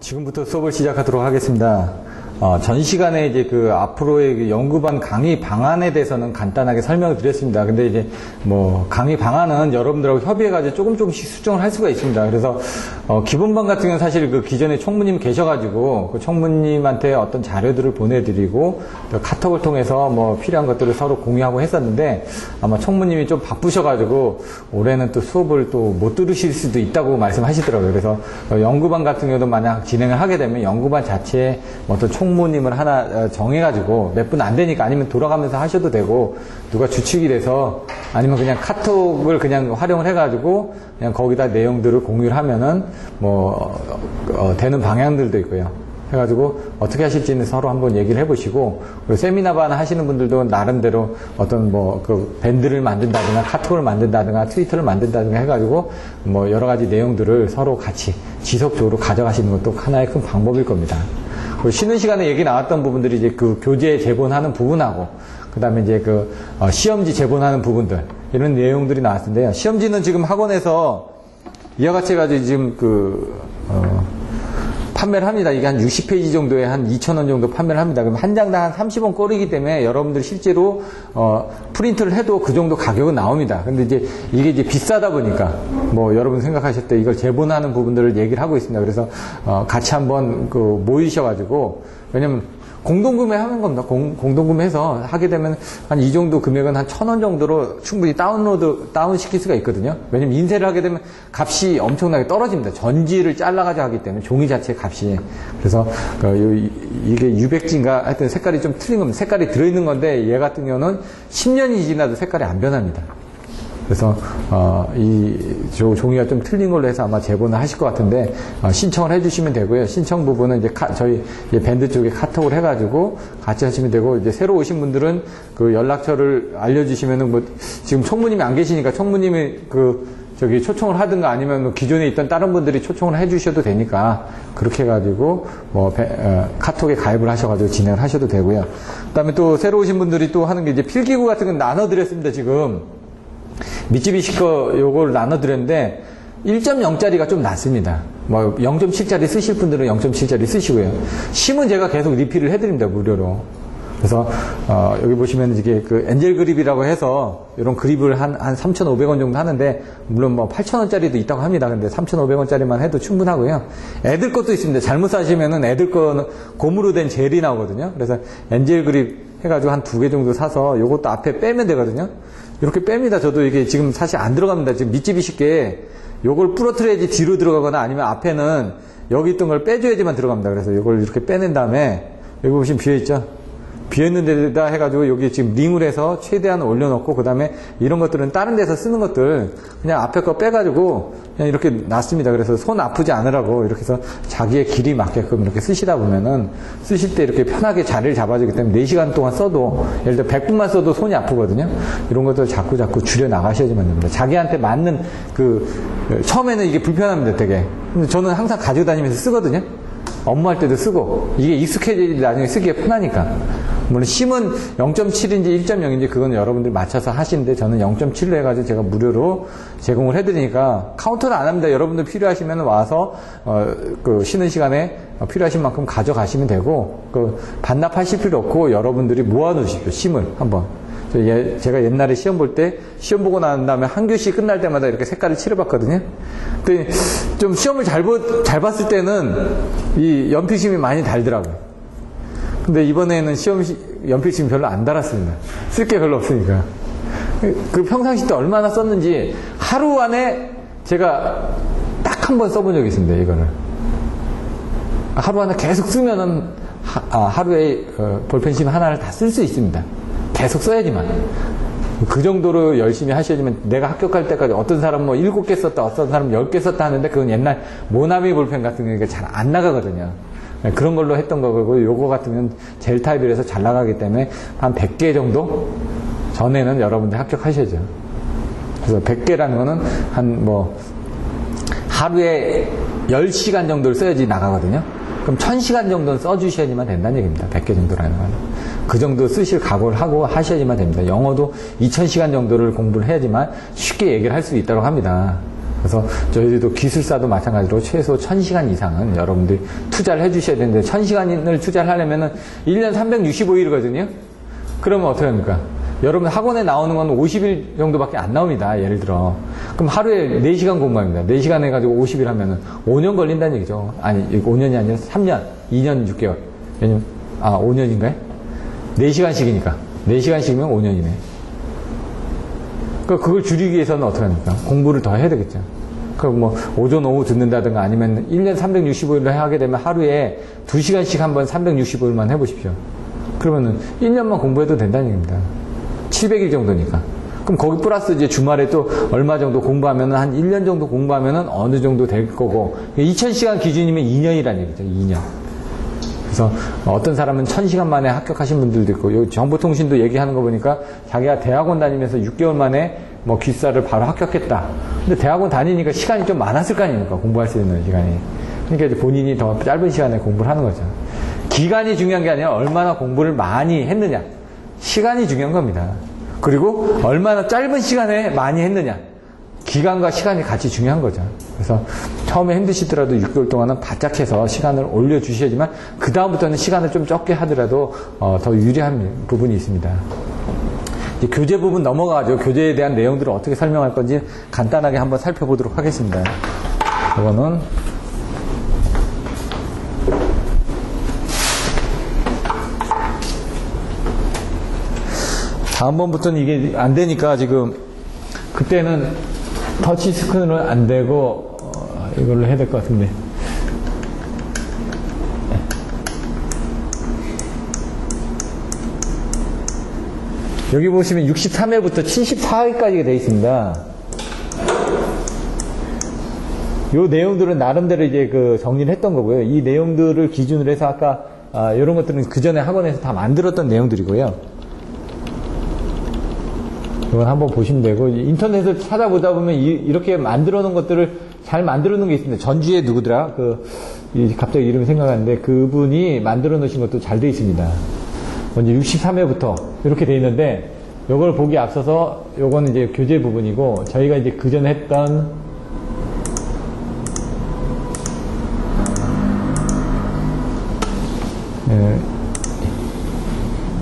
지금부터 수업을 시작하도록 하겠습니다. 전 시간에 이제 앞으로의 연구반 강의 방안에 대해서는 간단하게 설명을 드렸습니다. 근데 이제 강의 방안은 여러분들하고 협의해가지고 조금씩 수정을 할 수가 있습니다. 그래서 기본반 같은 경우는 사실 기존에 총무님 계셔가지고 그 총무님한테 어떤 자료들을 보내드리고 또 카톡을 통해서 필요한 것들을 서로 공유하고 했었는데 아마 총무님이 좀 바쁘셔가지고 올해는 또 수업을 또 못 들으실 수도 있다고 말씀하시더라고요. 그래서 연구반 같은 경우도 만약 진행을 하게 되면 연구반 자체에 어떤 총무님을 하나 정해가지고 몇 분 안 되니까 아니면 돌아가면서 하셔도 되고 누가 주축이 돼서 아니면 그냥 카톡을 그냥 활용을 해가지고 그냥 거기다 내용들을 공유를 하면은 되는 방향들도 있고요. 해가지고 어떻게 하실지는 서로 한번 얘기를 해보시고 그리고 세미나반 하시는 분들도 나름대로 어떤 밴드를 만든다든가 카톡을 만든다든가 트위터를 만든다든가 해가지고 여러 가지 내용들을 서로 같이 지속적으로 가져가시는 것도 하나의 큰 방법일 겁니다. 그리고 쉬는 시간에 얘기 나왔던 부분들이 이제 교재 제본하는 부분하고 그 다음에 이제 시험지 제본하는 부분들 이런 내용들이 나왔는데요. 시험지는 지금 학원에서 이와 같이 해가지고 지금 판매를 합니다. 이게 한 60페이지 정도에 한 2,000원 정도 판매를 합니다. 그럼 한 장당 한 30원 꼴이기 때문에 여러분들 실제로 프린트를 해도 그 정도 가격은 나옵니다. 근데 이게 이제 비싸다 보니까 여러분 생각하실 때 이걸 제본하는 부분들을 얘기를 하고 있습니다. 그래서 같이 한번 모이셔가지고 왜냐면 공동구매 하는 겁니다. 공동구매해서 하게 되면 한 이 정도 금액은 한 1,000원 정도로 충분히 다운 시킬 수가 있거든요. 왜냐면 인쇄를 하게 되면 값이 엄청나게 떨어집니다. 전지를 잘라가지고 하기 때문에 종이 자체 값이. 그래서 이게 유백지인가 하여튼 색깔이 좀 틀린 겁니다. 색깔이 들어있는 건데 얘 같은 경우는 10년이 지나도 색깔이 안 변합니다. 그래서 종이가 좀 틀린 걸로 해서 아마 제본을 하실 것 같은데 신청을 해주시면 되고요. 신청 부분은 이제 저희 밴드 쪽에 카톡을 해가지고 같이 하시면 되고 이제 새로 오신 분들은 그 연락처를 알려주시면은 지금 총무님이 안 계시니까 총무님이 초청을 하든가 아니면 기존에 있던 다른 분들이 초청을 해주셔도 되니까 그렇게 해가지고 카톡에 가입을 하셔가지고 진행을 하셔도 되고요. 그다음에 또 새로 오신 분들이 또 하는 게 이제 필기구 같은 건 나눠드렸습니다. 지금. 미쯔비시 거 요걸 나눠드렸는데 1.0짜리가 좀 낫습니다. 0.7짜리 쓰실 분들은 0.7짜리 쓰시고요. 심은 제가 계속 리필을 해드립니다. 무료로. 그래서 여기 보시면 이게 엔젤 그립이라고 해서 이런 그립을 한 3,500원 정도 하는데 물론 8,000원짜리도 있다고 합니다. 근데 3,500원짜리만 해도 충분하고요. 애들 것도 있습니다. 잘못 사시면은 애들 거는 고무로 된 젤이 나오거든요. 그래서 엔젤 그립 해가지고 한 2개 정도 사서 요것도 앞에 빼면 되거든요. 이렇게 뺍니다. 저도 이게 지금 사실 안 들어갑니다. 지금 미쯔비시께 요걸 부러뜨려야지 뒤로 들어가거나 아니면 앞에는 여기 있던 걸 빼줘야지만 들어갑니다. 그래서 요걸 이렇게 빼낸 다음에 여기 보시면 비어있죠? 비어있는 데다 해가지고 여기 지금 링을 해서 최대한 올려놓고 그 다음에 이런 것들은 다른 데서 쓰는 것들 그냥 앞에 거 빼가지고 그냥 이렇게 놨습니다. 그래서 손 아프지 않으라고 이렇게 해서 자기의 길이 맞게끔 이렇게 쓰시다 보면은 쓰실 때 이렇게 편하게 자리를 잡아주기 때문에 4시간 동안 써도 예를 들어 100분만 써도 손이 아프거든요. 이런 것들 자꾸 줄여 나가셔야지만 됩니다. 자기한테 맞는 처음에는 이게 불편합니다. 되게. 근데 저는 항상 가지고 다니면서 쓰거든요. 업무할 때도 쓰고 이게 익숙해지지 나중에 쓰기가 편하니까. 물론 심은 0.7인지 1.0인지 그건 여러분들 맞춰서 하시는데 저는 0.7로 해가지고 제가 무료로 제공을 해드리니까 카운터는 안 합니다. 여러분들 필요하시면 와서 쉬는 시간에 필요하신 만큼 가져가시면 되고 반납하실 필요 없고 여러분들이 모아놓으십시오. 심을 한번. 제가 옛날에 시험 볼 때 시험 보고 난 다음에 한 교시 끝날 때마다 이렇게 색깔을 칠해봤거든요. 근데 좀 시험을 잘 봤을 때는 이 연필심이 많이 달더라고요. 근데 이번에는 연필심이 별로 안 달았습니다. 쓸 게 별로 없으니까. 평상시 때 얼마나 썼는지 하루 안에 제가 딱 한 번 써본 적이 있습니다. 이거를. 하루 안에 계속 쓰면은 하루에 볼펜심 하나를 다 쓸 수 있습니다. 계속 써야지만. 그 정도로 열심히 하셔야지만 내가 합격할 때까지 어떤 사람은 7개 썼다, 어떤 사람은 10개 썼다 하는데 그건 옛날 모나미 볼펜 같은 게 잘 안 나가거든요. 그런 걸로 했던 거고 요거 같으면 젤 타입이라서 잘 나가기 때문에 한 100개 정도 전에는 여러분들 합격하셔야죠. 그래서 100개라는 거는 하루에 10시간 정도를 써야지 나가거든요. 그럼 1000시간 정도는 써주셔야지만 된다는 얘기입니다. 100개 정도라는 건. 그 정도 쓰실 각오를 하고 하셔야지만 됩니다. 영어도 2000시간 정도를 공부를 해야지만 쉽게 얘기를 할 수 있다고 합니다. 그래서 저희도 기술사도 마찬가지로 최소 1000시간 이상은 여러분들이 투자를 해주셔야 되는데 1000시간을 투자를 하려면은 1년 365일이거든요. 그러면 어떻게 합니까? 여러분 학원에 나오는 건 50일 정도밖에 안 나옵니다. 예를 들어. 그럼 하루에 4시간 공부합니다. 4시간 해가지고 50일 하면은 5년 걸린다는 얘기죠. 아니, 5년이 아니라 3년, 2년 6개월. 왜냐면, 5년인가요? 4시간씩이니까. 4시간씩이면 5년이네. 그걸 줄이기 위해서는 어떻게 합니까? 공부를 더 해야 되겠죠. 그럼 뭐, 오전, 오후 듣는다든가 아니면 1년 365일을 하게 되면 하루에 2시간씩 한번 365일만 해보십시오. 그러면은 1년만 공부해도 된다는 얘기입니다. 700일 정도니까. 그럼 거기 플러스 이제 주말에 또 얼마 정도 공부하면은 한 1년 정도 공부하면은 어느 정도 될 거고, 2000시간 기준이면 2년이라는 얘기죠. 2년. 그래서 어떤 사람은 1000시간 만에 합격하신 분들도 있고, 여기 정보통신도 얘기하는 거 보니까 자기가 대학원 다니면서 6개월 만에 뭐 기숙사를 바로 합격했다. 근데 대학원 다니니까 시간이 좀 많았을 거 아닙니까? 공부할 수 있는 시간이. 그러니까 이제 본인이 더 짧은 시간에 공부를 하는 거죠. 기간이 중요한 게 아니라 얼마나 공부를 많이 했느냐. 시간이 중요한 겁니다. 그리고 얼마나 짧은 시간에 많이 했느냐. 기간과 시간이 같이 중요한 거죠. 그래서 처음에 힘드시더라도 6개월 동안은 바짝 해서 시간을 올려주셔야지만 그 다음부터는 시간을 좀 적게 하더라도 더 유리한 부분이 있습니다. 이제 교재 부분 넘어가죠. 교재에 대한 내용들을 어떻게 설명할 건지 간단하게 한번 살펴보도록 하겠습니다. 이거는 다음번부터는 이게 안 되니까 지금 그때는 터치 스크린은 안 되고 이걸로 해야 될 것 같은데. 여기 보시면 63회부터 74회까지 되어 있습니다. 이 내용들은 나름대로 이제 그 정리를 했던 거고요. 이 내용들을 기준으로 해서 아까 이런 것들은 그 전에 학원에서 다 만들었던 내용들이고요. 이건 한번 보시면 되고, 인터넷을 찾아보다 보면 이렇게 만들어 놓은 것들을 잘 만들어 놓은 게 있습니다. 전주에 누구더라? 갑자기 이름이 생각나는데 그분이 만들어 놓으신 것도 잘 되어 있습니다. 먼저 63회부터 이렇게 되어 있는데, 요걸 보기 앞서서 요거는 이제 교재 부분이고, 저희가 이제 그 전에 했던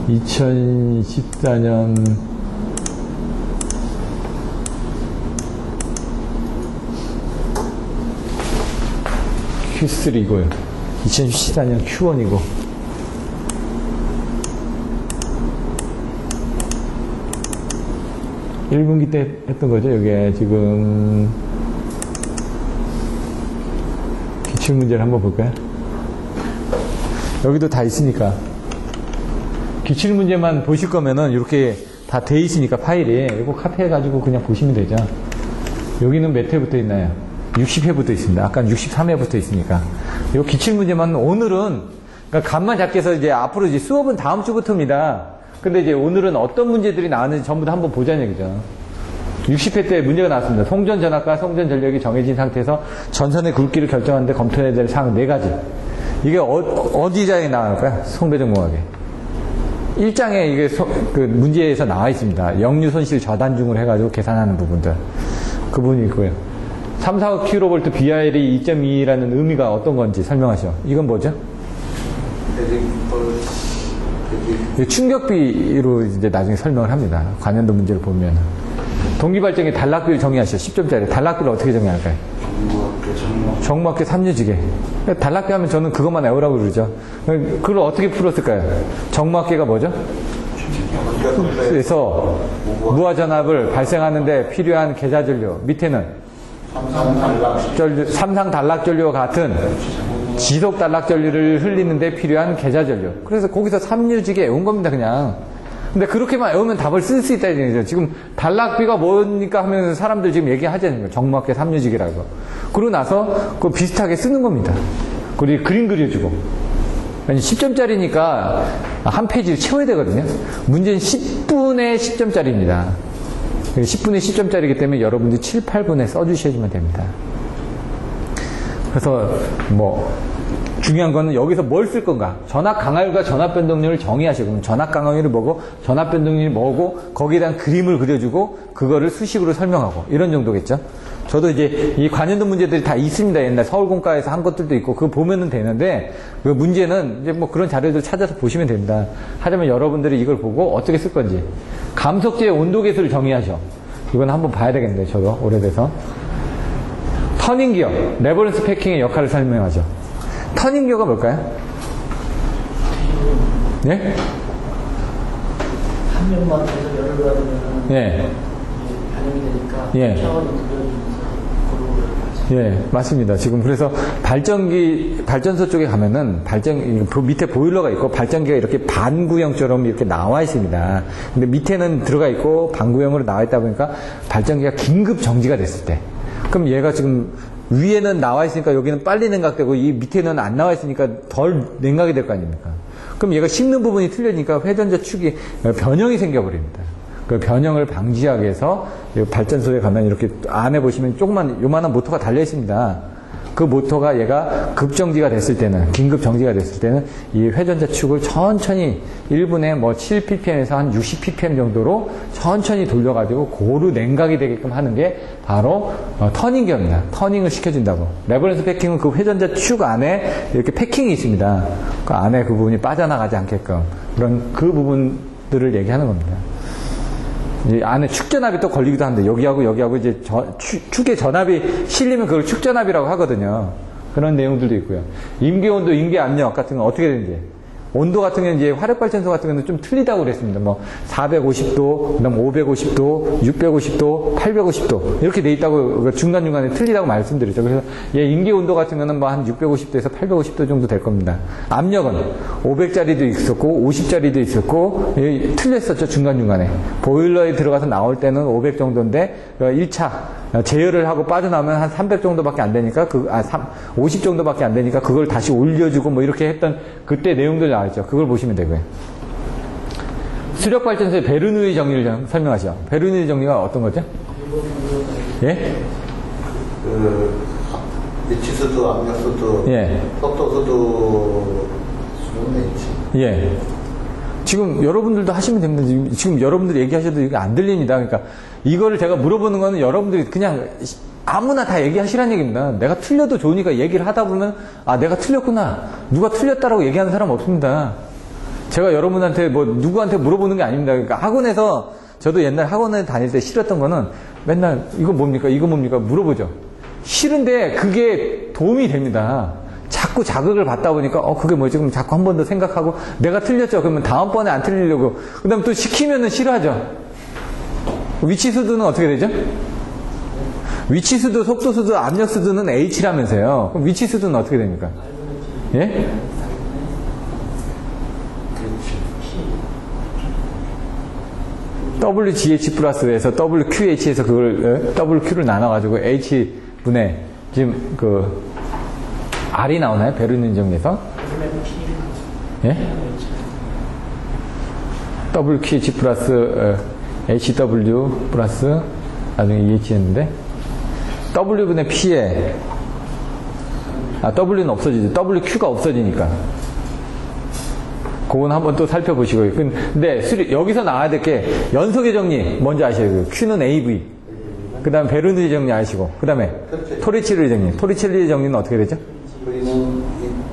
2014년 Q3이고요. 2014년 Q1이고. (1분기) 때 했던 거죠. 이게 지금 기출문제를 한번 볼까요? 여기도 다 있으니까 기출문제만 보실 거면은 이렇게 다 돼 있으니까 파일이 이거 카피해가지고 그냥 보시면 되죠. 여기는 몇 회부터 있나요? 60회부터 있습니다. 아까 63회부터 있으니까. 이 기출문제만 오늘은, 그러니까 간만 잡게 해서 이제 앞으로 이제 수업은 다음 주부터입니다. 근데 이제 오늘은 어떤 문제들이 나왔는지 전부 다 한번 보자는 얘기죠. 60회 때 문제가 나왔습니다. 송전 전압과 송전 전력이 정해진 상태에서 전선의 굵기를 결정하는데 검토해야 될 사항 4가지. 이게 어디자에 나올까요? 송배정공학에. 1장에 이게 그 문제에서 나와 있습니다. 역류 손실 저단중을 해가지고 계산하는 부분들. 그 부분이 있고요. 345kV BR이 2.2라는 의미가 어떤 건지 설명하시죠. 이건 뭐죠? 충격비로 이제 나중에 설명을 합니다. 관련도 문제를 보면. 동기발전기 단락비를 정의하시죠. 10점짜리. 단락비를 어떻게 정의할까요? 정무학계 3유지계. 단락비 하면 저는 그것만 외우라고 그러죠. 그걸 어떻게 풀었을까요? 정무학계가 뭐죠? 그래서 무화전압을 발생하는데 필요한 계좌전류. 밑에는 삼상 단락전류와 같은 지속 단락전류를 흘리는데 필요한 계좌전류. 그래서 거기서 3유지계 외운 겁니다, 그냥. 근데 그렇게만 외우면 답을 쓸 수 있다는 얘기죠. 지금 단락비가 뭐니까 하면서 사람들 지금 얘기하잖아요. 정무학계 3유지계라고. 그러고 나서 그거 비슷하게 쓰는 겁니다. 그리고 그림 그려주고. 10점짜리니까 한 페이지를 채워야 되거든요. 문제는 10분의 10점짜리입니다. 10분의 10점짜리이기 때문에 여러분들이 7, 8분에 써주시면 됩니다. 그래서 중요한 거는 여기서 뭘 쓸 건가? 전압 강하율과 전압 변동률을 정의하시고, 그럼 전압 강하율이 뭐고, 전압 변동률이 뭐고, 거기에 대한 그림을 그려주고, 그거를 수식으로 설명하고, 이런 정도겠죠? 저도 이제 이 관련된 문제들이 다 있습니다. 옛날 서울공과에서 한 것들도 있고, 그거 보면은 되는데, 그 문제는 이제 뭐 그런 자료들 찾아서 보시면 됩니다. 하지만 여러분들이 이걸 보고 어떻게 쓸 건지. 감속제의 온도계수를 정의하셔. 이건 한번 봐야 되겠네요. 저도 오래돼서. 터닝기어, 레버런스 패킹의 역할을 설명하죠. 터닝기어가 뭘까요? 네? 한 명만 계속 열을 받으면 예. 반영이 되니까 예. 샤워를 돌려주면서 예, 맞습니다. 지금 그래서 발전소 쪽에 가면은 밑에 보일러가 있고 발전기가 이렇게 반구형처럼 이렇게 나와 있습니다. 근데 밑에는 들어가 있고 반구형으로 나와 있다 보니까 발전기가 긴급 정지가 됐을 때, 그럼 얘가 지금 위에는 나와 있으니까 여기는 빨리 냉각되고 이 밑에는 안 나와 있으니까 덜 냉각이 될 거 아닙니까? 그럼 얘가 씹는 부분이 틀리니까 회전자 축이 변형이 생겨버립니다. 그 변형을 방지하기 위해서 발전소에 가면 이렇게 안에 보시면 조그만 요만한 모터가 달려 있습니다. 그 모터가 얘가 급정지가 됐을 때는, 긴급 정지가 됐을 때는 이 회전자 축을 천천히 1분에 뭐 7ppm에서 한 60ppm 정도로 천천히 돌려가지고 고루 냉각이 되게끔 하는 게 바로 터닝기어입니다. 터닝을 시켜준다고. 레버런스 패킹은 그 회전자 축 안에 이렇게 패킹이 있습니다. 그 안에 그 부분이 빠져나가지 않게끔 그런 그 부분들을 얘기하는 겁니다. 이 안에 축전압이 또 걸리기도 하는데 여기하고 이제 축의 전압이 실리면 그걸 축전압이라고 하거든요. 그런 내용들도 있고요. 임계온도, 임계압력 같은 건 어떻게 되는지. 온도 같은 경우는 이제 화력발전소 같은 경우는 좀 틀리다고 그랬습니다. 뭐 450도, 그다음 550도, 650도, 850도 이렇게 돼 있다고 중간중간에 틀리다고 말씀드렸죠. 그래서 얘 임계온도 같은 경우는 뭐 한 650도에서 850도 정도 될 겁니다. 압력은 500짜리도 있었고 50짜리도 있었고 틀렸었죠. 중간중간에. 보일러에 들어가서 나올 때는 500 정도인데 1차 제열을 하고 빠져나오면 한 300 정도밖에 안 되니까 50 정도밖에 안 되니까 그걸 다시 올려주고 뭐 이렇게 했던 그때 내용들 나와있죠. 그걸 보시면 되고요. 수력발전소의 베르누이 정리를 설명하시죠. 베르누이 정리가 어떤 거죠? 예? 위치수도, 압력수도, 예. 속도수도, 수는 있지. 예. 지금 여러분들도 하시면 됩니다. 지금 여러분들이 얘기하셔도 이게 안 들립니다. 그러니까 이거를 제가 물어보는 거는 여러분들이 그냥 아무나 다 얘기하시라는 얘기입니다. 내가 틀려도 좋으니까 얘기를 하다 보면 아 내가 틀렸구나. 누가 틀렸다라고 얘기하는 사람 없습니다. 제가 여러분한테 뭐 누구한테 물어보는 게 아닙니다. 그러니까 학원에서 저도 옛날 학원에 다닐 때 싫었던 거는 맨날 이거 뭡니까? 이거 뭡니까? 물어보죠. 싫은데 그게 도움이 됩니다. 자꾸 자극을 받다 보니까 그게 뭐지? 그럼 자꾸 한 번 더 생각하고 내가 틀렸죠. 그러면 다음번에 안 틀리려고 그 다음 또 시키면은 싫어하죠. 위치수도는 어떻게 되죠? 위치수도, 속도수도, 압력수도는 H라면서요. 그럼 위치수도는 어떻게 됩니까? 예? WGH 플러스에서 WQH에서 그걸 WQ를 나눠가지고 H분의 지금 그 R이 나오나요? 베르누이 정리에서? 예? WQH 플러스 HW 플러스 나중에 EH였는데 W분의 P에 W는 없어지죠. WQ가 없어지니까 그건 한번 또 살펴보시고요. 근데 여기서 나와야 될 게 연속의 정리 먼저 아셔야 돼요. Q는 AV 그 다음에 베르누이 정리 아시고 그 다음에 토리첼리 정리. 토리첼리 정리는 어떻게 되죠? V는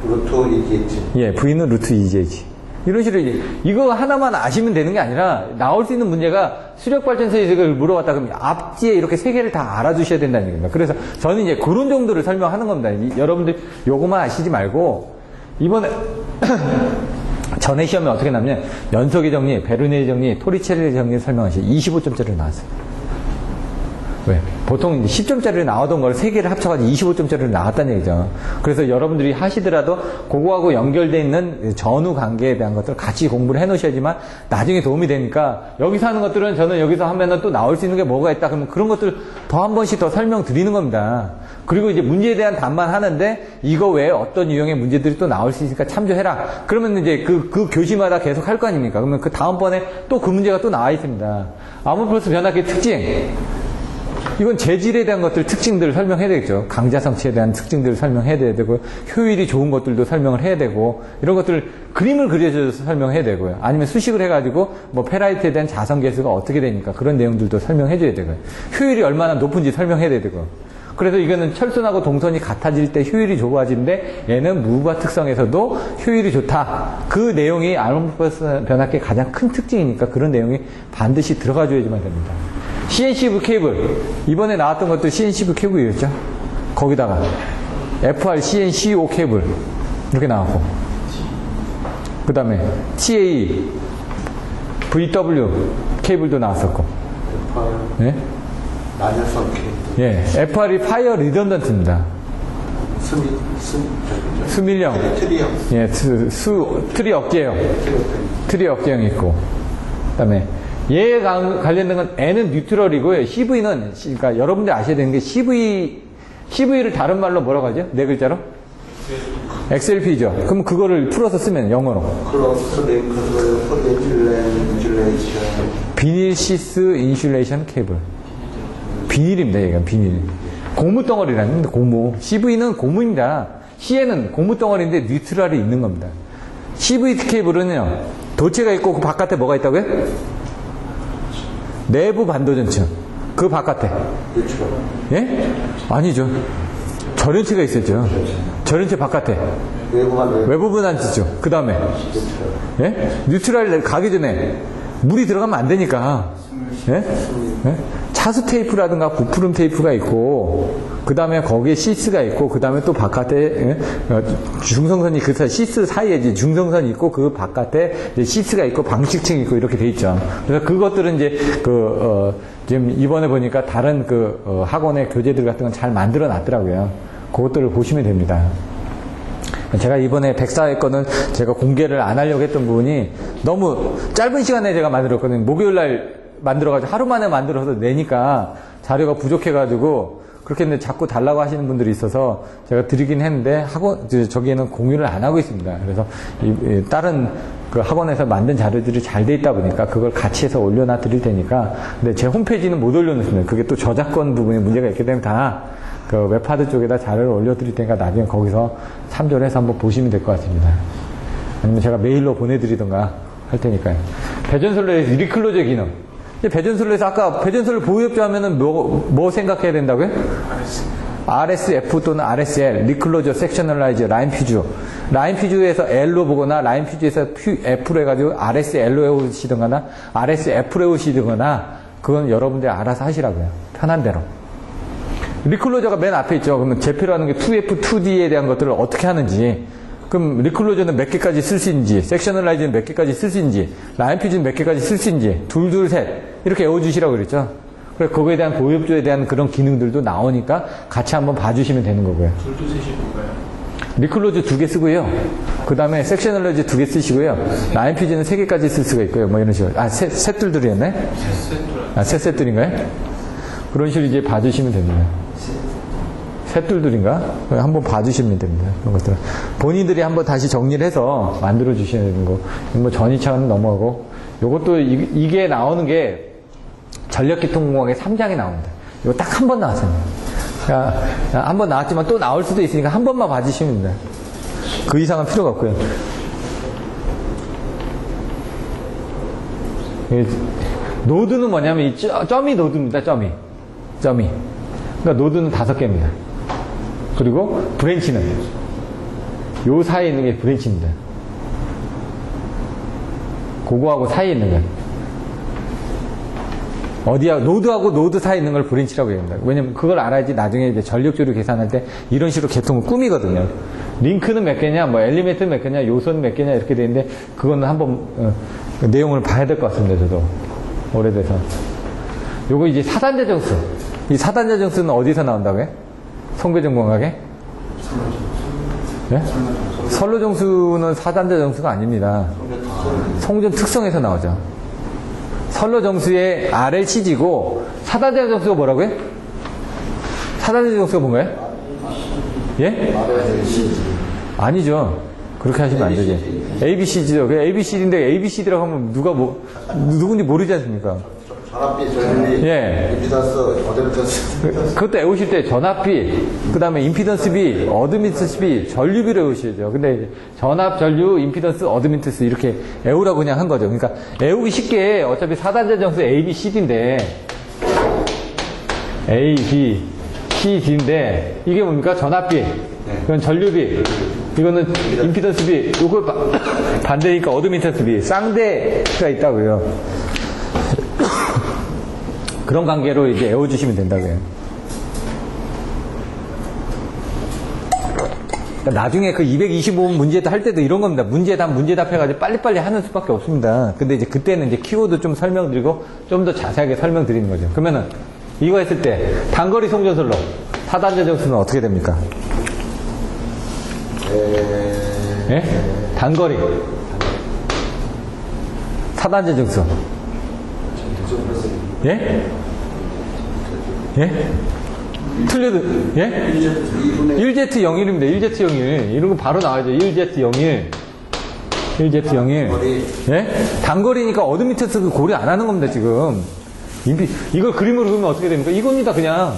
루트 EGH. 예, V는 루트 EGH. 이런 식으로 이거 하나만 아시면 되는 게 아니라 나올 수 있는 문제가 수력발전소에서 이걸 물어봤다 그러면 앞뒤에 이렇게 세 개를 다 알아두셔야 된다는 얘기입니다. 그래서 저는 이제 그런 정도를 설명하는 겁니다. 여러분들 요거만 아시지 말고 이번에 전에 시험에 어떻게 나오냐면 연속의 정리, 베르누이 정리, 토리첼리 정리 설명하시죠. 25점짜리로 나왔어요. 왜? 보통 10점짜리로 나오던 걸 3개를 합쳐가지고 25점짜리로 나왔다는 얘기죠. 그래서 여러분들이 하시더라도 그거하고 연결되어 있는 전후 관계에 대한 것들을 같이 공부를 해 놓으셔야지만 나중에 도움이 되니까 여기서 하는 것들은 저는 여기서 하면은 또 나올 수 있는 게 뭐가 있다 그러면 그런 것들 더 한 번씩 더 설명드리는 겁니다. 그리고 이제 문제에 대한 답만 하는데 이거 외에 어떤 유형의 문제들이 또 나올 수 있으니까 참조해라. 그러면 이제 그 교시마다 계속 할 거 아닙니까? 그러면 그 다음번에 또 그 문제가 또 나와 있습니다. 아모플러스 변압기의 특징. 이건 재질에 대한 것들 특징들을 설명해야 되겠죠. 강자성치에 대한 특징들을 설명해야 되고, 효율이 좋은 것들도 설명을 해야 되고, 이런 것들을 그림을 그려줘서 설명해야 되고요. 아니면 수식을 해가지고 뭐 페라이트에 대한 자성계수가 어떻게 되니까 그런 내용들도 설명해줘야 되고요. 효율이 얼마나 높은지 설명해야 되고. 그래서 이거는 철선하고 동선이 같아질 때 효율이 좋아지는데 얘는 무브화 특성에서도 효율이 좋다. 그 내용이 아모르퍼스 변압기의 가장 큰 특징이니까 그런 내용이 반드시 들어가줘야지만 됩니다. CNCV 케이블, 이번에 나왔던 것도 CNCV 케이블이었죠. 거기다가 FR CNCO 케이블 이렇게 나왔고, 그 다음에 TA VW 케이블도 나왔었고, 네? 난연성 케이블. 예, FR이 파이어 리던던트입니다. 수밀형. 트리형. 예, 트리 어깨형. 트리 어깨형 있고. 그 다음에 얘에 관련된 건 N은 뉴트럴이고요. CV는, 그러니까 여러분들 아셔야 되는 게 CV를 다른 말로 뭐라고 하죠? 네 글자로? XLP죠. 그럼 그거를 풀어서 쓰면 영어로. 크로스 링크 폴리에틸렌 비닐 시스 인슐레이션 케이블. 비닐입니다, 얘가 비닐. 고무 덩어리라는 고무. CV는 고무입니다. CN은 고무 덩어리인데 뉴트럴이 있는 겁니다. CV 케이블은요, 도체가 있고 그 바깥에 뭐가 있다고요? 내부 반도전층. 그 바깥에. 뉴트럴. 예? 아니죠. 절연체가 있었죠. 절연체 바깥에. 외부분 안지죠. 그 다음에. 예? 뉴트럴 가기 전에 물이 들어가면 안 되니까. 예? 예? 차수 테이프라든가 부풀음 테이프가 있고, 그 다음에 거기에 시스가 있고, 그 다음에 또 바깥에 중성선이 그 시스 사이에 이제 중성선이 있고, 그 바깥에 이제 시스가 있고, 방식층이 있고 이렇게 돼 있죠. 그래서 그것들은 이제 지금 이번에 보니까 다른 학원의 교재들 같은 건 잘 만들어 놨더라고요. 그것들을 보시면 됩니다. 제가 이번에 백사회 거는 제가 공개를 안 하려고 했던 부분이 너무 짧은 시간에 제가 만들었거든요. 목요일날 만들어가지고 하루 만에 만들어서 내니까 자료가 부족해가지고 그렇게 했는데 자꾸 달라고 하시는 분들이 있어서 제가 드리긴 했는데 저기에는 공유를 안 하고 있습니다. 그래서 다른 그 학원에서 만든 자료들이 잘 돼 있다 보니까 그걸 같이 해서 올려놔 드릴 테니까, 근데 제 홈페이지는 못 올려놓습니다. 그게 또 저작권 부분에 문제가 있기 때문에 다 그 웹하드 쪽에다 자료를 올려드릴 테니까 나중에 거기서 참조를 해서 한번 보시면 될 것 같습니다. 아니면 제가 메일로 보내드리던가 할 테니까요. 배전솔로에서 리클로저 기능. 배전솔로에서 아까 배전솔로 보호협조 하면은 뭐 생각해야 된다고요? RSF 또는 RSL, 리클로저 섹셔널라이즈, 라인 퓨즈. 라인 퓨즈에서 L로 보거나 라인 퓨즈에서 F로 해가지고 RSL로 해오시던가나 RSF로 해오시거나 그건 여러분들이 알아서 하시라고요. 편한 대로. 리클로저가 맨 앞에 있죠. 그러면 제표로 하는 게 2F, 2D에 대한 것들을 어떻게 하는지, 그럼 리클로저는 몇 개까지 쓸 수 있는지, 섹셔널라이즈는 몇 개까지 쓸 수 있는지, 라인 퓨즈는 몇 개까지 쓸 수 있는지, 둘, 셋 이렇게 외워주시라고 그랬죠. 그래서 그거에 대한 보호협조에 대한 그런 기능들도 나오니까 같이 한번 봐주시면 되는 거고요. 둘도 셋이 뭔가요? 리클로저 2개 쓰고요. 그 다음에 섹셔널라이즈 2개 쓰시고요. 라인 퓨즈는 3개까지 쓸 수가 있고요. 뭐 이런 식으로. 셋둘이었네? 셋둘인가요? 그런 식으로 이제 봐주시면 됩니다. 셋둘둘인가? 한번 봐주시면 됩니다. 그런 것들은. 본인들이 한번 다시 정리를 해서 만들어 주셔야 되는 거. 뭐 전이차는 넘어가고. 요것도 이게 나오는 게 전력기통공학의 3장에 나옵니다. 이거 딱 한 번 나왔어요. 그러니까 한 번 나왔지만 또 나올 수도 있으니까 한 번만 봐주시면 됩니다. 그 이상은 필요가 없고요. 노드는 뭐냐면 이 점이 노드입니다. 점이. 그러니까 노드는 5개입니다. 그리고 브랜치는 요 사이에 있는 게 브랜치입니다. 그거하고 사이에 있는 거예요. 어디야, 노드하고 노드 사이에 있는 걸 브랜치라고 얘기합니다. 왜냐면 그걸 알아야지 나중에 이제 전력조류 계산할 때 이런 식으로 계통을 꾸미거든요. 링크는 몇 개냐, 뭐 엘리멘트는 몇 개냐, 요소는 몇 개냐 이렇게 되는데 그거는 한번 내용을 봐야 될 것 같습니다. 저도 오래돼서. 요거 이제 4단자 정수. 이 4단자 정수는 어디서 나온다고요? 송배전공학에? 네? 선로정수는 4단자 정수가 아닙니다. 송전 특성에서 나오죠. 선로정수의 RLCG고 4단자 정수가 뭐라고요? 4단자 정수가 뭔가요? 예? 아니죠. 그렇게 하시면 안 되지. ABC죠. ABCD인데 ABCD라고 하면 누군지 모르지 않습니까? 전압비, 전압비, 예. 임피던스, 어드미턴스. 그것도 외우실 때 전압비, 그 다음에 임피던스비, 어드미턴스비, 전류비를 외우시죠. 근데 이제 전압, 전류, 임피던스, 어드미턴스 이렇게 외우라고 그냥 한 거죠. 그러니까 외우기 쉽게 어차피 4단자 정수 A, B, C, D인데 A, B, C, D인데 이게 뭡니까? 전압비, 이건 전류비, 이거는 임피던스비, 요거 반대니까 어드미턴스비, 쌍대가 있다고요. 그런 관계로 이제 외워주시면 된다고요. 그러니까 나중에 그 225번 문제 할 때도 이런 겁니다. 문제 답해가지고 빨리빨리 하는 수밖에 없습니다. 근데 이제 그때는 이제 키워드 좀 설명드리고 좀 더 자세하게 설명드리는 거죠. 그러면은 이거 했을 때 단거리 송전솔로 4단자 정수는 어떻게 됩니까? 예? 단거리 4단자 정수. 예? 예? 틀려도, 예? 1Z01입니다. 1Z01. 이런 거 바로 나와야죠. 1Z01. 1Z01. 예? 단거리니까 어드미턴스 고려 안 하는 겁니다, 지금. 이걸 그림으로 그리면 어떻게 됩니까? 이겁니다, 그냥.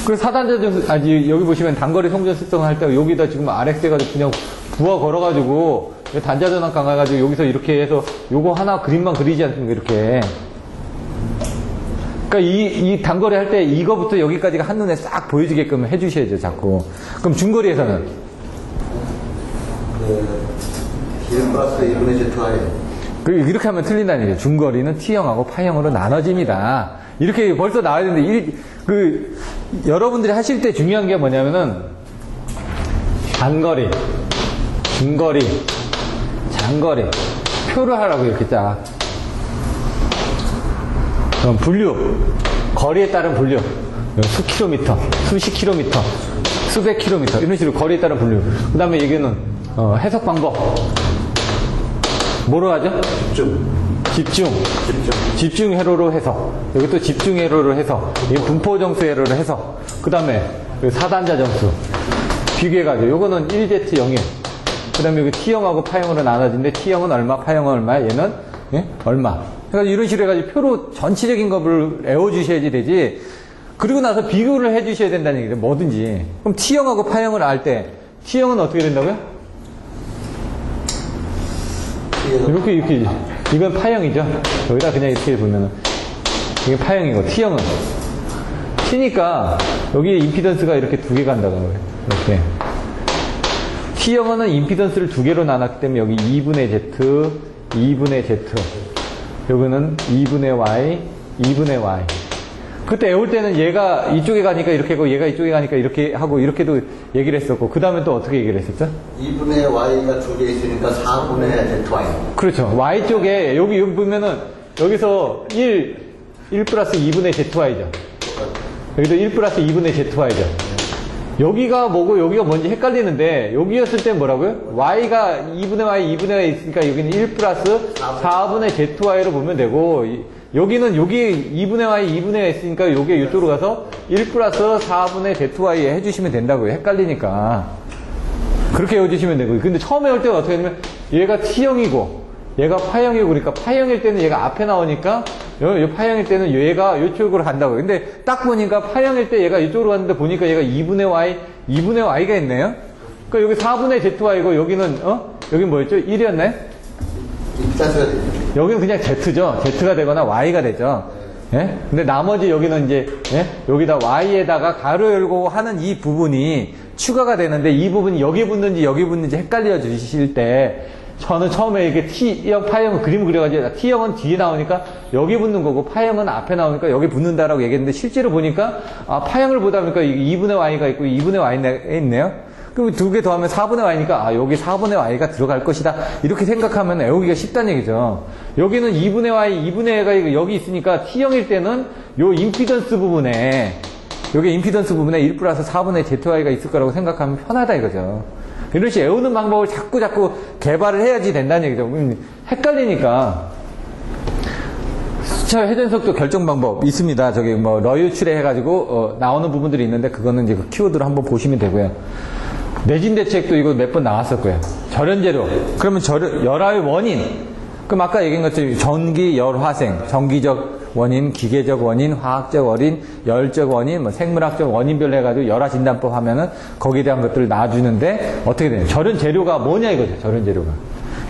그래서 4단자 정수, 여기 보시면 단거리 송전 특성을 할 때 여기다 지금 RX 해가지고 그냥 부하 걸어가지고 단자 전압 강화해가지고 여기서 이렇게 해서 요거 하나 그림만 그리지 않습니까, 이렇게. 그러니까 이 단거리 할 때 이거부터 여기까지가 한눈에 싹 보여지게끔 해주셔야죠, 자꾸. 그럼 중거리에서는? 기름 플러스 1분의 Z-I. 이렇게 하면 틀린다는 얘기죠. 중거리는 T형하고 파형으로 나눠집니다. 이렇게 벌써 나와야 되는데, 여러분들이 하실 때 중요한 게 뭐냐면은, 단거리, 중거리, 장거리, 표를 하라고 이렇게 딱. 그럼 분류, 거리에 따른 분류, 수 킬로미터, 수십 킬로미터, 수백 킬로미터 이런 식으로 거리에 따른 분류. 그 다음에 얘기는 해석 방법. 뭐로 하죠? 집중 회로로 해석. 여기 또 집중 회로로 해석. 이게 분포 정수 회로로 해석. 그 다음에 4단자 정수 비교해가지고 요거는 1Z01. 그 다음에 여기 T형하고 파형으로 나눠진데 T형은 얼마, 파형은 얼마, 얘는 예? 얼마. 그러니까 이런 식으로 해가지고 표로 전체적인 거를 외워주셔야지 되지. 그리고 나서 비교를 해주셔야 된다는 얘기죠. 뭐든지. 그럼 T형하고 파형을 알 때 T형은 어떻게 된다고요? 이렇게 이건 파형이죠. 여기다 그냥 이렇게 보면은 이게 파형이고 T형은 T니까 여기 임피던스가 이렇게 두 개 간다고 거예요. 이렇게. T형은 임피던스를 두 개로 나눴기 때문에 여기 2분의 Z, 2분의 Z. 여기는 2분의 Y, 2분의 Y. 그때 외울 때는 얘가 이쪽에 가니까 이렇게 하고 얘가 이쪽에 가니까 이렇게 하고 이렇게도 얘기를 했었고 그 다음에 또 어떻게 얘기를 했었죠? 2분의 Y가 두 개 있으니까 4분의 ZY. 그렇죠. Y 쪽에 여기 보면은 여기서 1 플러스 2분의 ZY죠. 여기도 1 플러스 2분의 ZY죠. 여기가 뭐고 여기가 뭔지 헷갈리는데 여기였을 때 뭐라고요? Y가 2분의 Y, 2분의 Y 있으니까 여기는 1 플러스 4분의 ZY로 보면 되고 여기는 여기 2분의 Y, 2분의 Y 있으니까 여기 이쪽으로 가서 1 플러스 4분의 ZY 해주시면 된다고요. 헷갈리니까. 그렇게 외워주시면 되고. 근데 처음에 올 때는 어떻게 하냐면 얘가 T형이고 얘가 파형이고 그러니까 파형일 때는 얘가 앞에 나오니까 요 파형일 때는 얘가 이쪽으로 간다고요. 근데 딱 보니까 파형일 때 얘가 이쪽으로 갔는데 보니까 얘가 2분의 Y, 2분의 Y가 있네요. 그러니까 여기 4분의 ZY고 여기는 여기 뭐였죠? 1이었나요? 입자수가 되죠. 여기는 그냥 Z죠. Z가 되거나 Y가 되죠. 예? 근데 나머지 여기는 이제, 예? 여기다 Y에다가 가로 열고 하는 이 부분이 추가가 되는데 이 부분이 여기 붙는지 여기 붙는지 헷갈려 주실 때 저는 처음에 이렇게 T형, 파형은 그림 그려가지고 T형은 뒤에 나오니까 여기 붙는 거고 파형은 앞에 나오니까 여기 붙는다라고 얘기했는데 실제로 보니까 파형을 보다 보니까 2분의 Y가 있고 2분의 Y가 있네요. 그럼 두 개 더하면 4분의 Y니까 여기 4분의 Y가 들어갈 것이다. 이렇게 생각하면 외우기가 쉽다는 얘기죠. 여기는 2분의 Y, 2분의 Y가 여기 있으니까 T형일 때는 요 임피던스 부분에 여기 임피던스 부분에 1 플러스 4분의 ZY가 있을 거라고 생각하면 편하다 이거죠. 이런 식으로 외우는 방법을 자꾸 개발을 해야지 된다는 얘기죠. 헷갈리니까. 수차 회전속도 결정 방법 있습니다. 저기 뭐 러유출에 해가지고 나오는 부분들이 있는데 그거는 이제 그 키워드로 한번 보시면 되고요. 내진 대책도 이거 몇 번 나왔었고요. 절연제로. 그러면 열화의 원인. 그럼 아까 얘기한 것처럼 전기, 열, 화생, 전기적 원인, 기계적 원인, 화학적 원인, 열적 원인, 뭐 생물학적 원인별로 해가지고 열화진단법 하면은 거기에 대한 것들을 놔주는데 어떻게 되냐. 절연 재료가 뭐냐 이거죠. 절연 재료가.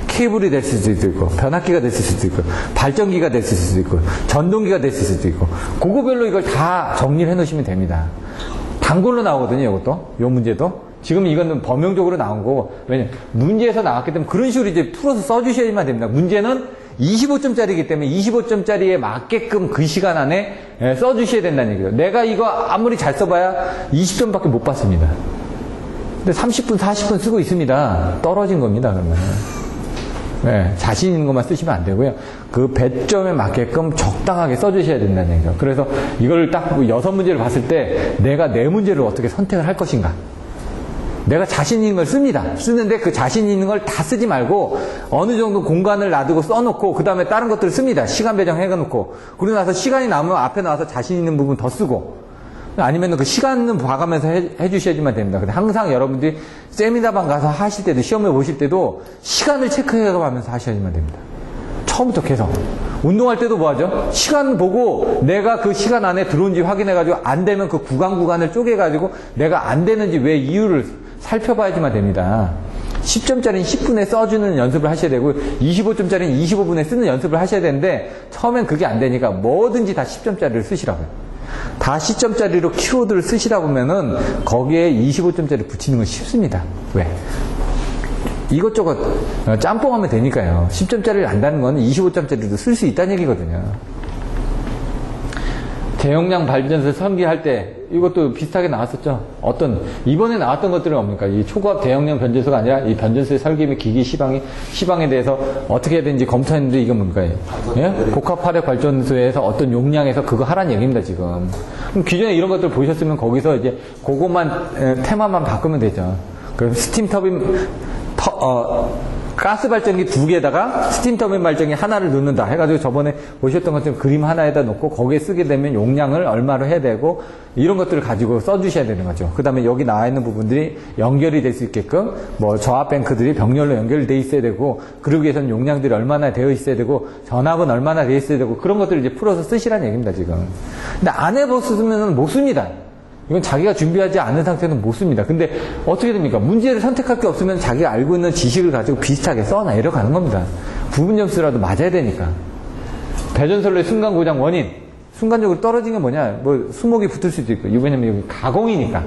케이블이 될 수도 있고, 변압기가 될 수도 있고, 발전기가 될 수도 있고, 전동기가 될 수도 있고, 그거별로 이걸 다 정리를 해 놓으시면 됩니다. 단골로 나오거든요, 이것도. 요 문제도. 지금 이거는 범용적으로 나온 거고, 왜냐면 문제에서 나왔기 때문에 그런 식으로 이제 풀어서 써주셔야만 됩니다. 문제는 25점짜리이기 때문에 25점짜리에 맞게끔 그 시간 안에 써주셔야 된다는 얘기예요. 내가 이거 아무리 잘 써봐야 20점밖에 못 받습니다. 근데 30분, 40분 쓰고 있습니다. 떨어진 겁니다, 그러면. 네, 자신 있는 것만 쓰시면 안 되고요. 그 배점에 맞게끔 적당하게 써주셔야 된다는 얘기죠. 그래서 이걸 딱 6문제를 봤을 때 내가 내 문제를 어떻게 선택을 할 것인가. 내가 자신 있는 걸 씁니다. 쓰는데 그 자신 있는 걸 다 쓰지 말고 어느 정도 공간을 놔두고 써놓고 그 다음에 다른 것들을 씁니다. 시간 배정 해놓고. 그러고 나서 시간이 남으면 앞에 나와서 자신 있는 부분 더 쓰고. 아니면 그 시간은 봐가면서 해주셔야지만 됩니다. 근데 항상 여러분들이 세미나방 가서 하실 때도 시험을 보실 때도 시간을 체크해가면서 하셔야지만 됩니다. 처음부터 계속. 운동할 때도 뭐 하죠? 시간 보고 내가 그 시간 안에 들어온지 확인해가지고 안 되면 그 구간을 쪼개가지고 내가 안 되는지 왜 이유를 살펴봐야지만 됩니다. 10점짜리는 10분에 써주는 연습을 하셔야 되고 25점짜리는 25분에 쓰는 연습을 하셔야 되는데 처음엔 그게 안 되니까 뭐든지 다 10점짜리를 쓰시라고요. 다 10점짜리로 키워드를 쓰시다 보면은 거기에 25점짜리 붙이는 건 쉽습니다. 왜? 이것저것 짬뽕하면 되니까요. 10점짜리를 안다는 건 25점짜리도 쓸 수 있다는 얘기거든요. 대용량 발전소 설계할 때 이것도 비슷하게 나왔었죠. 이번에 나왔던 것들은 뭡니까? 이 초고압 대용량 변전소가 아니라 이 변전소의 설계 및 기기 시방에 대해서 어떻게 해야 되는지 검토했는데 이건 뭔가요? 예? 복합 화력 발전소에서 어떤 용량에서 그거 하라는 얘기입니다, 지금. 그럼 기존에 이런 것들 보셨으면 거기서 이제 그것만, 테마만 바꾸면 되죠. 그럼 스팀 터빈, 가스 발전기 2개에다가 스팀 터빈 발전기 하나를 넣는다 해가지고 저번에 보셨던 것처럼 그림 하나에다 놓고 거기에 쓰게 되면 용량을 얼마로 해야 되고 이런 것들을 가지고 써주셔야 되는 거죠. 그 다음에 여기 나와 있는 부분들이 연결이 될 수 있게끔 뭐 저압 뱅크들이 병렬로 연결돼 있어야 되고 그러기 위해서는 용량들이 얼마나 되어 있어야 되고 전압은 얼마나 되어 있어야 되고 그런 것들을 이제 풀어서 쓰시라는 얘기입니다, 지금. 근데 안 해봤으면 못 씁니다. 이건 자기가 준비하지 않은 상태는 못 씁니다. 근데 어떻게 됩니까? 문제를 선택할 게 없으면 자기가 알고 있는 지식을 가지고 비슷하게 써 내려가는 겁니다. 부분 점수라도 맞아야 되니까. 배전선로의 순간 고장 원인. 순간적으로 떨어진 게 뭐냐? 뭐 수목이 붙을 수도 있고. 왜냐면 여기 가공이니까.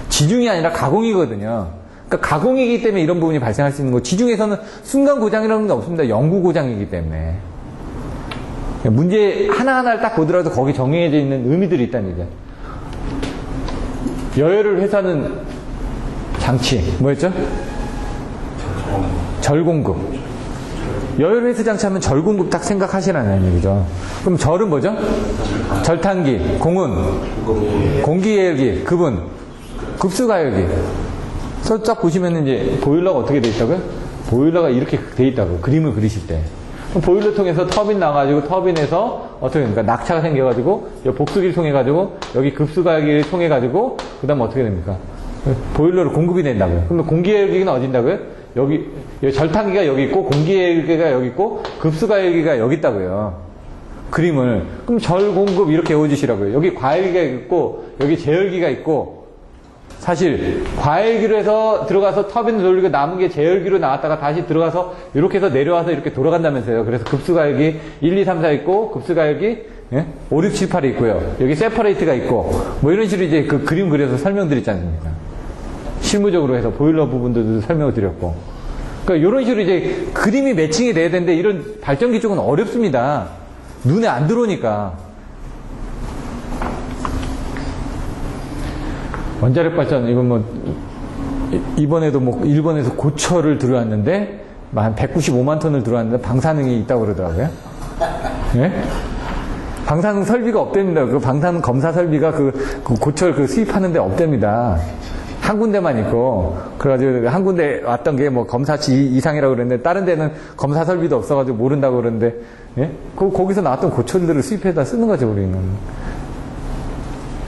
지중이 아니라 가공이거든요. 그러니까 가공이기 때문에 이런 부분이 발생할 수 있는 거고 지중에서는 순간 고장이라는 게 없습니다. 영구 고장이기 때문에. 문제 하나하나를 딱 보더라도 거기 정해져 있는 의미들이 있다는 얘기죠. 여열을 회수하는 장치 뭐였죠? 절공급. 여열 회수 장치 하면 절공급 딱 생각하시라는 얘기죠. 그럼 절은 뭐죠? 절탄기, 공은, 공기예열기, 급은, 급수가열기. 그래서 딱 보시면 이제 보일러가 어떻게 돼 있다고요? 보일러가 이렇게 돼 있다고 그림을 그리실 때. 보일러 통해서 터빈 나가지고 터빈에서 어떻게 됩니까? 낙차가 생겨가지고 여기 복수기를 통해가지고 여기 급수가열기를 통해가지고 그 다음에 어떻게 됩니까? 보일러로 공급이 된다고요. 그러면 공기열기는 어디 있다고요? 여기 절탄기가 여기 있고 공기열기가 여기 있고 급수가열기가 여기 있다고요. 그림을. 그럼 절공급 이렇게 외워주시라고요. 여기 과열기가 있고 여기 제열기가 있고 사실 과열기로 해서 들어가서 터빈을 돌리고 남은 게 제열기로 나왔다가 다시 들어가서 이렇게 해서 내려와서 이렇게 돌아간다면서요. 그래서 급수가열기 1, 2, 3, 4 있고 급수가열기 5, 6, 7, 8이 있고요. 여기 세퍼레이트가 있고 뭐 이런 식으로 이제 그 그림 그려서 설명드렸지 않습니까? 실무적으로 해서 보일러 부분들도 설명을 드렸고 그러니까 이런 식으로 이제 그림이 매칭이 돼야 되는데 이런 발전기 쪽은 어렵습니다. 눈에 안 들어오니까. 원자력 발전, 이건 뭐, 이번에도 뭐, 일본에서 고철을 들어왔는데, 한 195만 톤을 들어왔는데, 방사능이 있다고 그러더라고요. 예? 방사능 설비가 없답니다. 그 방사능 검사 설비가 그 고철 수입하는데 없답니다. 한 군데만 있고, 그래가지고 한 군데 왔던 게 뭐 검사치 이상이라고 그랬는데, 다른 데는 검사 설비도 없어가지고 모른다고 그러는데, 예? 거기서 나왔던 고철들을 수입해다 쓰는 거죠, 우리는.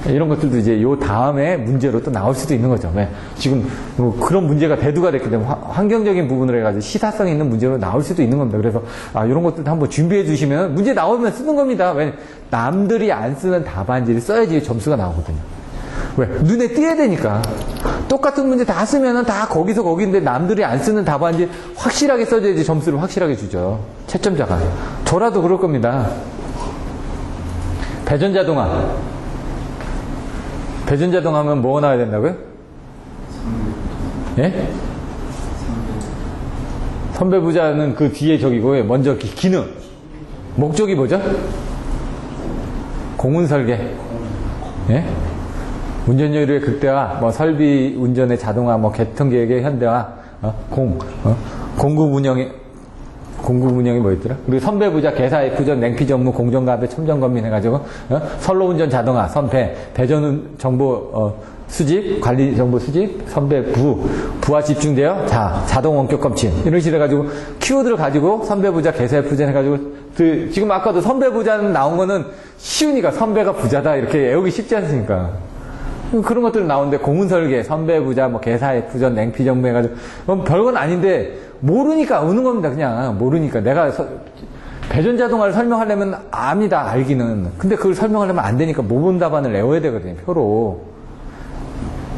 이런 것들도 이제 요 다음에 문제로 또 나올 수도 있는 거죠. 왜? 지금 뭐 그런 문제가 대두가 됐기 때문에 환경적인 부분으로 해가지고 시사성 있는 문제로 나올 수도 있는 겁니다. 그래서 이런 것들도 한번 준비해 주시면 문제 나오면 쓰는 겁니다. 왜? 남들이 안 쓰는 답안지를 써야지 점수가 나오거든요. 왜? 눈에 띄어야 되니까. 똑같은 문제 다 쓰면은 다 거기서 거기인데 남들이 안 쓰는 답안지 확실하게 써줘야지 점수를 확실하게 주죠. 채점자가. 저라도 그럴 겁니다. 배전자동화. 배전자동화 하면 뭐가 나와야 된다고요? 예? 선배부자는 그 뒤에 저기고, 먼저 기능. 목적이 뭐죠? 공운설계. 예? 운전여유의 극대화, 뭐 설비 운전의 자동화, 뭐 개통계획의 현대화, 공급 운영이 뭐였더라? 그리고 선배부자, 개사 F전, 냉피지 업무, 공정가배, 첨정검민 해가지고, 선로운전 자동화, 선배, 배전 정보, 수집, 관리 정보 수집, 선배부, 부하 집중되어, 자동 원격 검침. 이런 식으로 해가지고, 키워드를 가지고, 선배부자, 개사 F전 해가지고, 지금 아까도 선배부자는 나온 거는 쉬우니까 선배가 부자다, 이렇게 외우기 쉽지 않습니까? 그런 것들 나오는데 공운설계, 선배부자, 뭐 개사 F전, 냉피 정보 해가지고 별건 아닌데 모르니까 오는 겁니다. 그냥 모르니까 내가 배전자동화를 설명하려면 압니다. 알기는. 근데 그걸 설명하려면 안 되니까 모범 답안을 외워야 되거든요. 표로.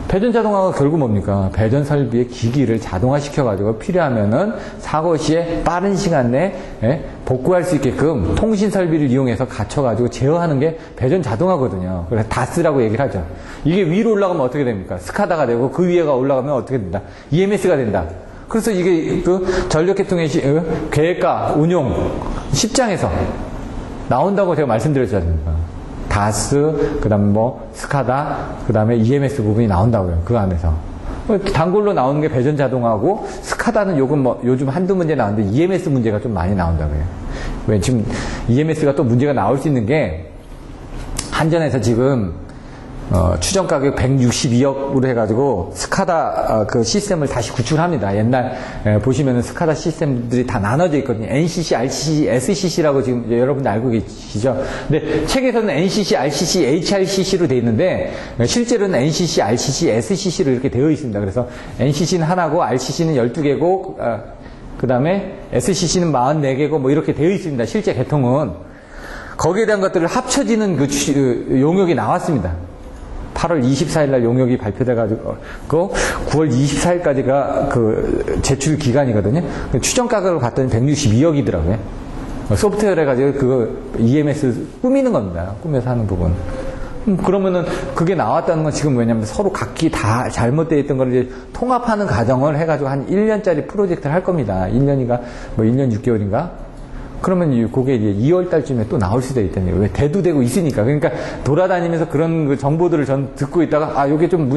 배전자동화가 결국 뭡니까? 배전 설비의 기기를 자동화시켜가지고 필요하면은 사고 시에 빠른 시간 내에 복구할 수 있게끔 통신 설비를 이용해서 갖춰가지고 제어하는 게 배전 자동화거든요. 그래서 다스라고 얘기를 하죠. 이게 위로 올라가면 어떻게 됩니까? 스카다가 되고 그 위에가 올라가면 어떻게 된다? EMS가 된다. 그래서 이게 그 전력계통의 계획과 운용 10장에서 나온다고 제가 말씀드렸지 않습니까? 다스, 그 다음에 뭐, 스카다, 그 다음에 EMS 부분이 나온다고요. 그 안에서. 단골로 나오는 게 배전 자동화고, 스카다는 요즘 한두 문제 나오는데, EMS 문제가 좀 많이 나온다고요. 왜 지금 EMS가 또 문제가 나올 수 있는 게, 한전에서 지금, 추정 가격 162억으로 해가지고 스카다 그 시스템을 다시 구축합니다. 옛날 보시면은 스카다 시스템들이 다 나눠져 있거든요. NCC, RCC, SCC라고 지금 여러분들 알고 계시죠? 근데 책에서는 NCC, RCC, HRCC로 되어 있는데 실제로는 NCC, RCC, SCC로 이렇게 되어 있습니다. 그래서 NCC는 하나고 RCC는 12개고 그 다음에 SCC는 44개고 뭐 이렇게 되어 있습니다. 실제 개통은. 거기에 대한 것들을 합쳐지는 그 용역이 나왔습니다. 8월 24일 날 용역이 발표돼가지고, 9월 24일까지가 그 제출 기간이거든요. 추정 가격을 봤더니 162억이더라고요. 소프트웨어 해가지고 그거 EMS 꾸미는 겁니다. 꾸며서 하는 부분. 그러면은 그게 나왔다는 건 지금 왜냐면 서로 각기 다 잘못되어 있던 걸 이제 통합하는 과정을 해가지고 한 1년짜리 프로젝트를 할 겁니다. 1년인가, 뭐 1년 6개월인가? 그러면 그게 이제 2월 달쯤에 또 나올 수도 있다는 거예요. 왜? 대두되고 있으니까. 그러니까 돌아다니면서 그런 그 정보들을 전 듣고 있다가, 요게 좀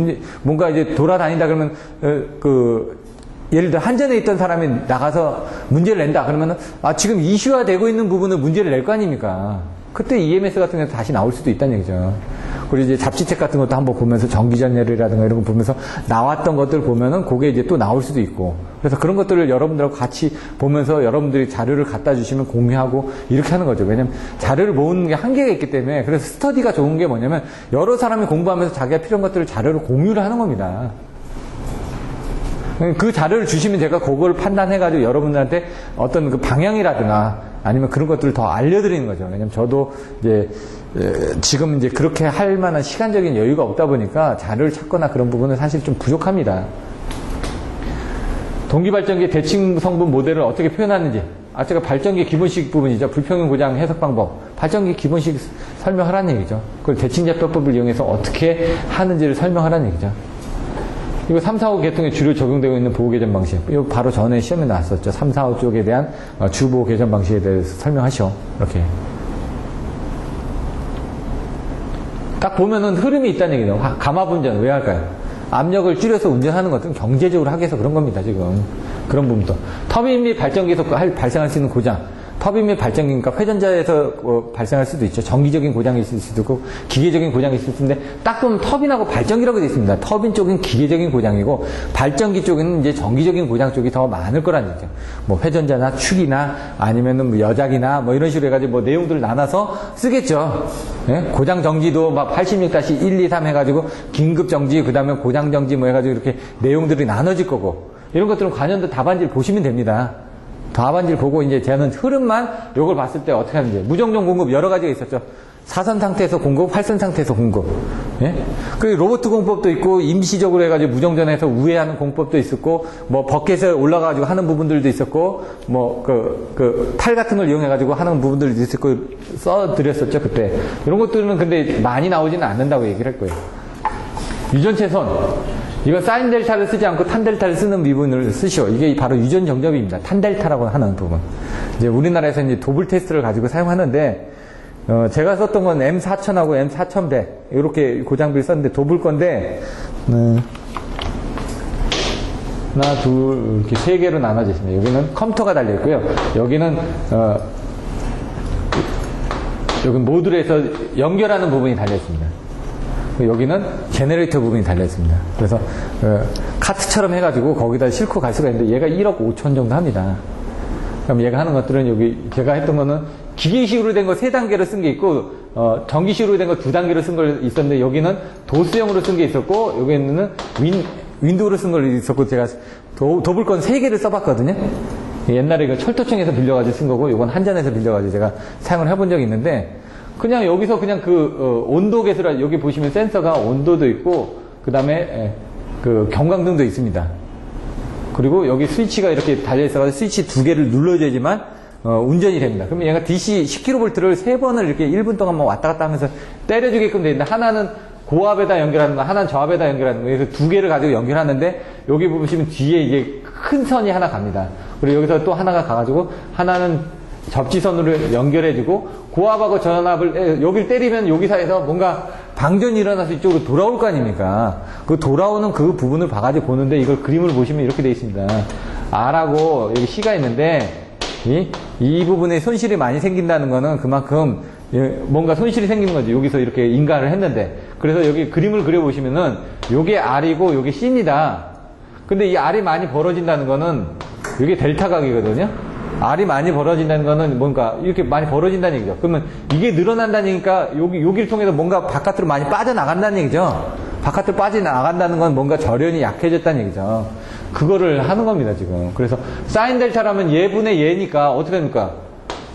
뭔가 이제 돌아다닌다 그러면, 예를 들어 한전에 있던 사람이 나가서 문제를 낸다 그러면은, 지금 이슈화 되고 있는 부분은 문제를 낼 거 아닙니까? 그때 EMS 같은 게 다시 나올 수도 있다는 얘기죠. 그리고 이제 잡지책 같은 것도 한번 보면서 전기전열이라든가 이런 거 보면서 나왔던 것들 보면은 그게 이제 또 나올 수도 있고. 그래서 그런 것들을 여러분들하고 같이 보면서 여러분들이 자료를 갖다 주시면 공유하고 이렇게 하는 거죠. 왜냐면 자료를 모으는 게 한계가 있기 때문에. 그래서 스터디가 좋은 게 뭐냐면 여러 사람이 공부하면서 자기가 필요한 것들을 자료를 공유를 하는 겁니다. 그 자료를 주시면 제가 그걸 판단해가지고 여러분들한테 어떤 그 방향이라든가 아니면 그런 것들을 더 알려드리는 거죠. 왜냐면 저도 이제 지금 이제 그렇게 할 만한 시간적인 여유가 없다 보니까 자료를 찾거나 그런 부분은 사실 좀 부족합니다. 동기발전기 대칭 성분 모델을 어떻게 표현하는지. 제가 발전기 기본식 부분이죠. 불평형 고장 해석 방법. 발전기 기본식 설명하라는 얘기죠. 그걸 대칭제표법을 이용해서 어떻게 하는지를 설명하라는 얘기죠. 이거 3, 4호 계통에 주로 적용되고 있는 보호 개전 방식. 이거 바로 전에 시험에 나왔었죠. 3, 4호 쪽에 대한 주보호 개전 방식에 대해서 설명하시오. 이렇게. 딱 보면은 흐름이 있다는 얘기죠. 감압운전 왜 할까요? 압력을 줄여서 운전하는 것은 경제적으로 하기 위해서 그런 겁니다. 지금. 그런 부분도. 터빈 및 발전기에서 발생할 수 있는 고장. 터빈 발전기니까 회전자에서 발생할 수도 있죠. 정기적인 고장이 있을 수도 있고 기계적인 고장이 있을 수 있는데 딱 보면 터빈하고 발전기라고 되어 있습니다. 터빈 쪽은 기계적인 고장이고 발전기 쪽은 이제 정기적인 고장 쪽이 더 많을 거라는 얘기죠. 뭐 회전자나 축이나 아니면은 뭐 여작이나 뭐 이런 식으로 해가지고 뭐 내용들을 나눠서 쓰겠죠. 예? 고장 정지도 막 86-1, 2, 3 해가지고 긴급 정지, 그 다음에 고장 정지 뭐 해가지고 이렇게 내용들이 나눠질 거고 이런 것들은 관연도 답안지를 보시면 됩니다. 답안지를 보고 이제 저는 흐름만 요걸 봤을 때 어떻게 하는지. 무정정 공급 여러 가지가 있었죠. 사선 상태에서 공급, 활선 상태에서 공급. 예? 그 로봇 공법도 있고, 임시적으로 해가지고 무정전에서 우회하는 공법도 있었고, 뭐 버켓에 올라가가지고 하는 부분들도 있었고, 뭐 탈 같은 걸 이용해가지고 하는 부분들도 있었고, 써드렸었죠, 그때. 이런 것들은 근데 많이 나오지는 않는다고 얘기를 했고요. 유전체선. 이거 사인 델타를 쓰지 않고 탄 델타를 쓰는 부분을 쓰시오. 이게 바로 유전 정접입니다. 탄 델타라고 하는 부분. 이제 우리나라에서 이제 도블 테스트를 가지고 사용하는데, 제가 썼던 건 M4000하고 M4100 이렇게 고장비를 썼는데 도블 건데, 하나, 둘, 이렇게 세 개로 나눠져 있습니다. 여기는 컴퓨터가 달려 있고요. 여기는 여기 모듈에서 연결하는 부분이 달려 있습니다. 여기는 제너레이터 부분이 달려있습니다. 그래서 카트처럼 해가지고 거기다 싣고 갈 수가 있는데 얘가 1억 5천 정도 합니다. 그럼 얘가 하는 것들은 여기 제가 했던 거는 기계식으로 된 거 3단계로 쓴 게 있고 전기식으로 된 거 2단계로 쓴 걸 있었는데 여기는 도스형으로 쓴 게 있었고 여기는 윈도우로 쓴 걸 있었고 제가 도블 건 3개를 써봤거든요. 옛날에 이거 철도청에서 빌려가지고 쓴 거고 이건 한전에서 빌려가지고 제가 사용을 해본 적이 있는데 그냥 여기서 그냥 온도 계수라 여기 보시면 센서가 온도도 있고 그 다음에 그 경광등도 있습니다. 그리고 여기 스위치가 이렇게 달려 있어가지고 스위치 2개를 눌러줘야지만 운전이 됩니다. 그러면 얘가 DC 10kV를 3번을 이렇게 1분 동안 막 왔다 갔다 하면서 때려주게끔 되어 있는데 하나는 고압에다 연결하는 거, 하나는 저압에다 연결하는 거. 그래서 2개를 가지고 연결하는데 여기 보시면 뒤에 이게 큰 선이 하나 갑니다. 그리고 여기서 또 하나가 가가지고 하나는 접지선으로 연결해주고 고압하고 전압을 여기를 때리면 여기 사이에서 뭔가 방전이 일어나서 이쪽으로 돌아올 거 아닙니까? 그 돌아오는 그 부분을 봐가지고 보는데 이걸 그림을 보시면 이렇게 되어 있습니다. R하고 여기 C가 있는데 이 부분에 손실이 많이 생긴다는 거는 그만큼 뭔가 손실이 생기는 거죠. 여기서 이렇게 인가를 했는데 그래서 여기 그림을 그려보시면은 요게 R이고 요게 C입니다. 근데 이 R이 많이 벌어진다는 거는 이게 델타 각이거든요. R이 많이 벌어진다는 거는 뭔가 이렇게 많이 벌어진다는 얘기죠. 그러면 이게 늘어난다는 얘기니까 여기를 통해서 뭔가 바깥으로 많이 빠져나간다는 얘기죠. 바깥으로 빠져나간다는 건 뭔가 절연이 약해졌다는 얘기죠. 그거를 하는 겁니다, 지금. 그래서 사인 델타라면 얘분의 얘니까 어떻게 됩니까?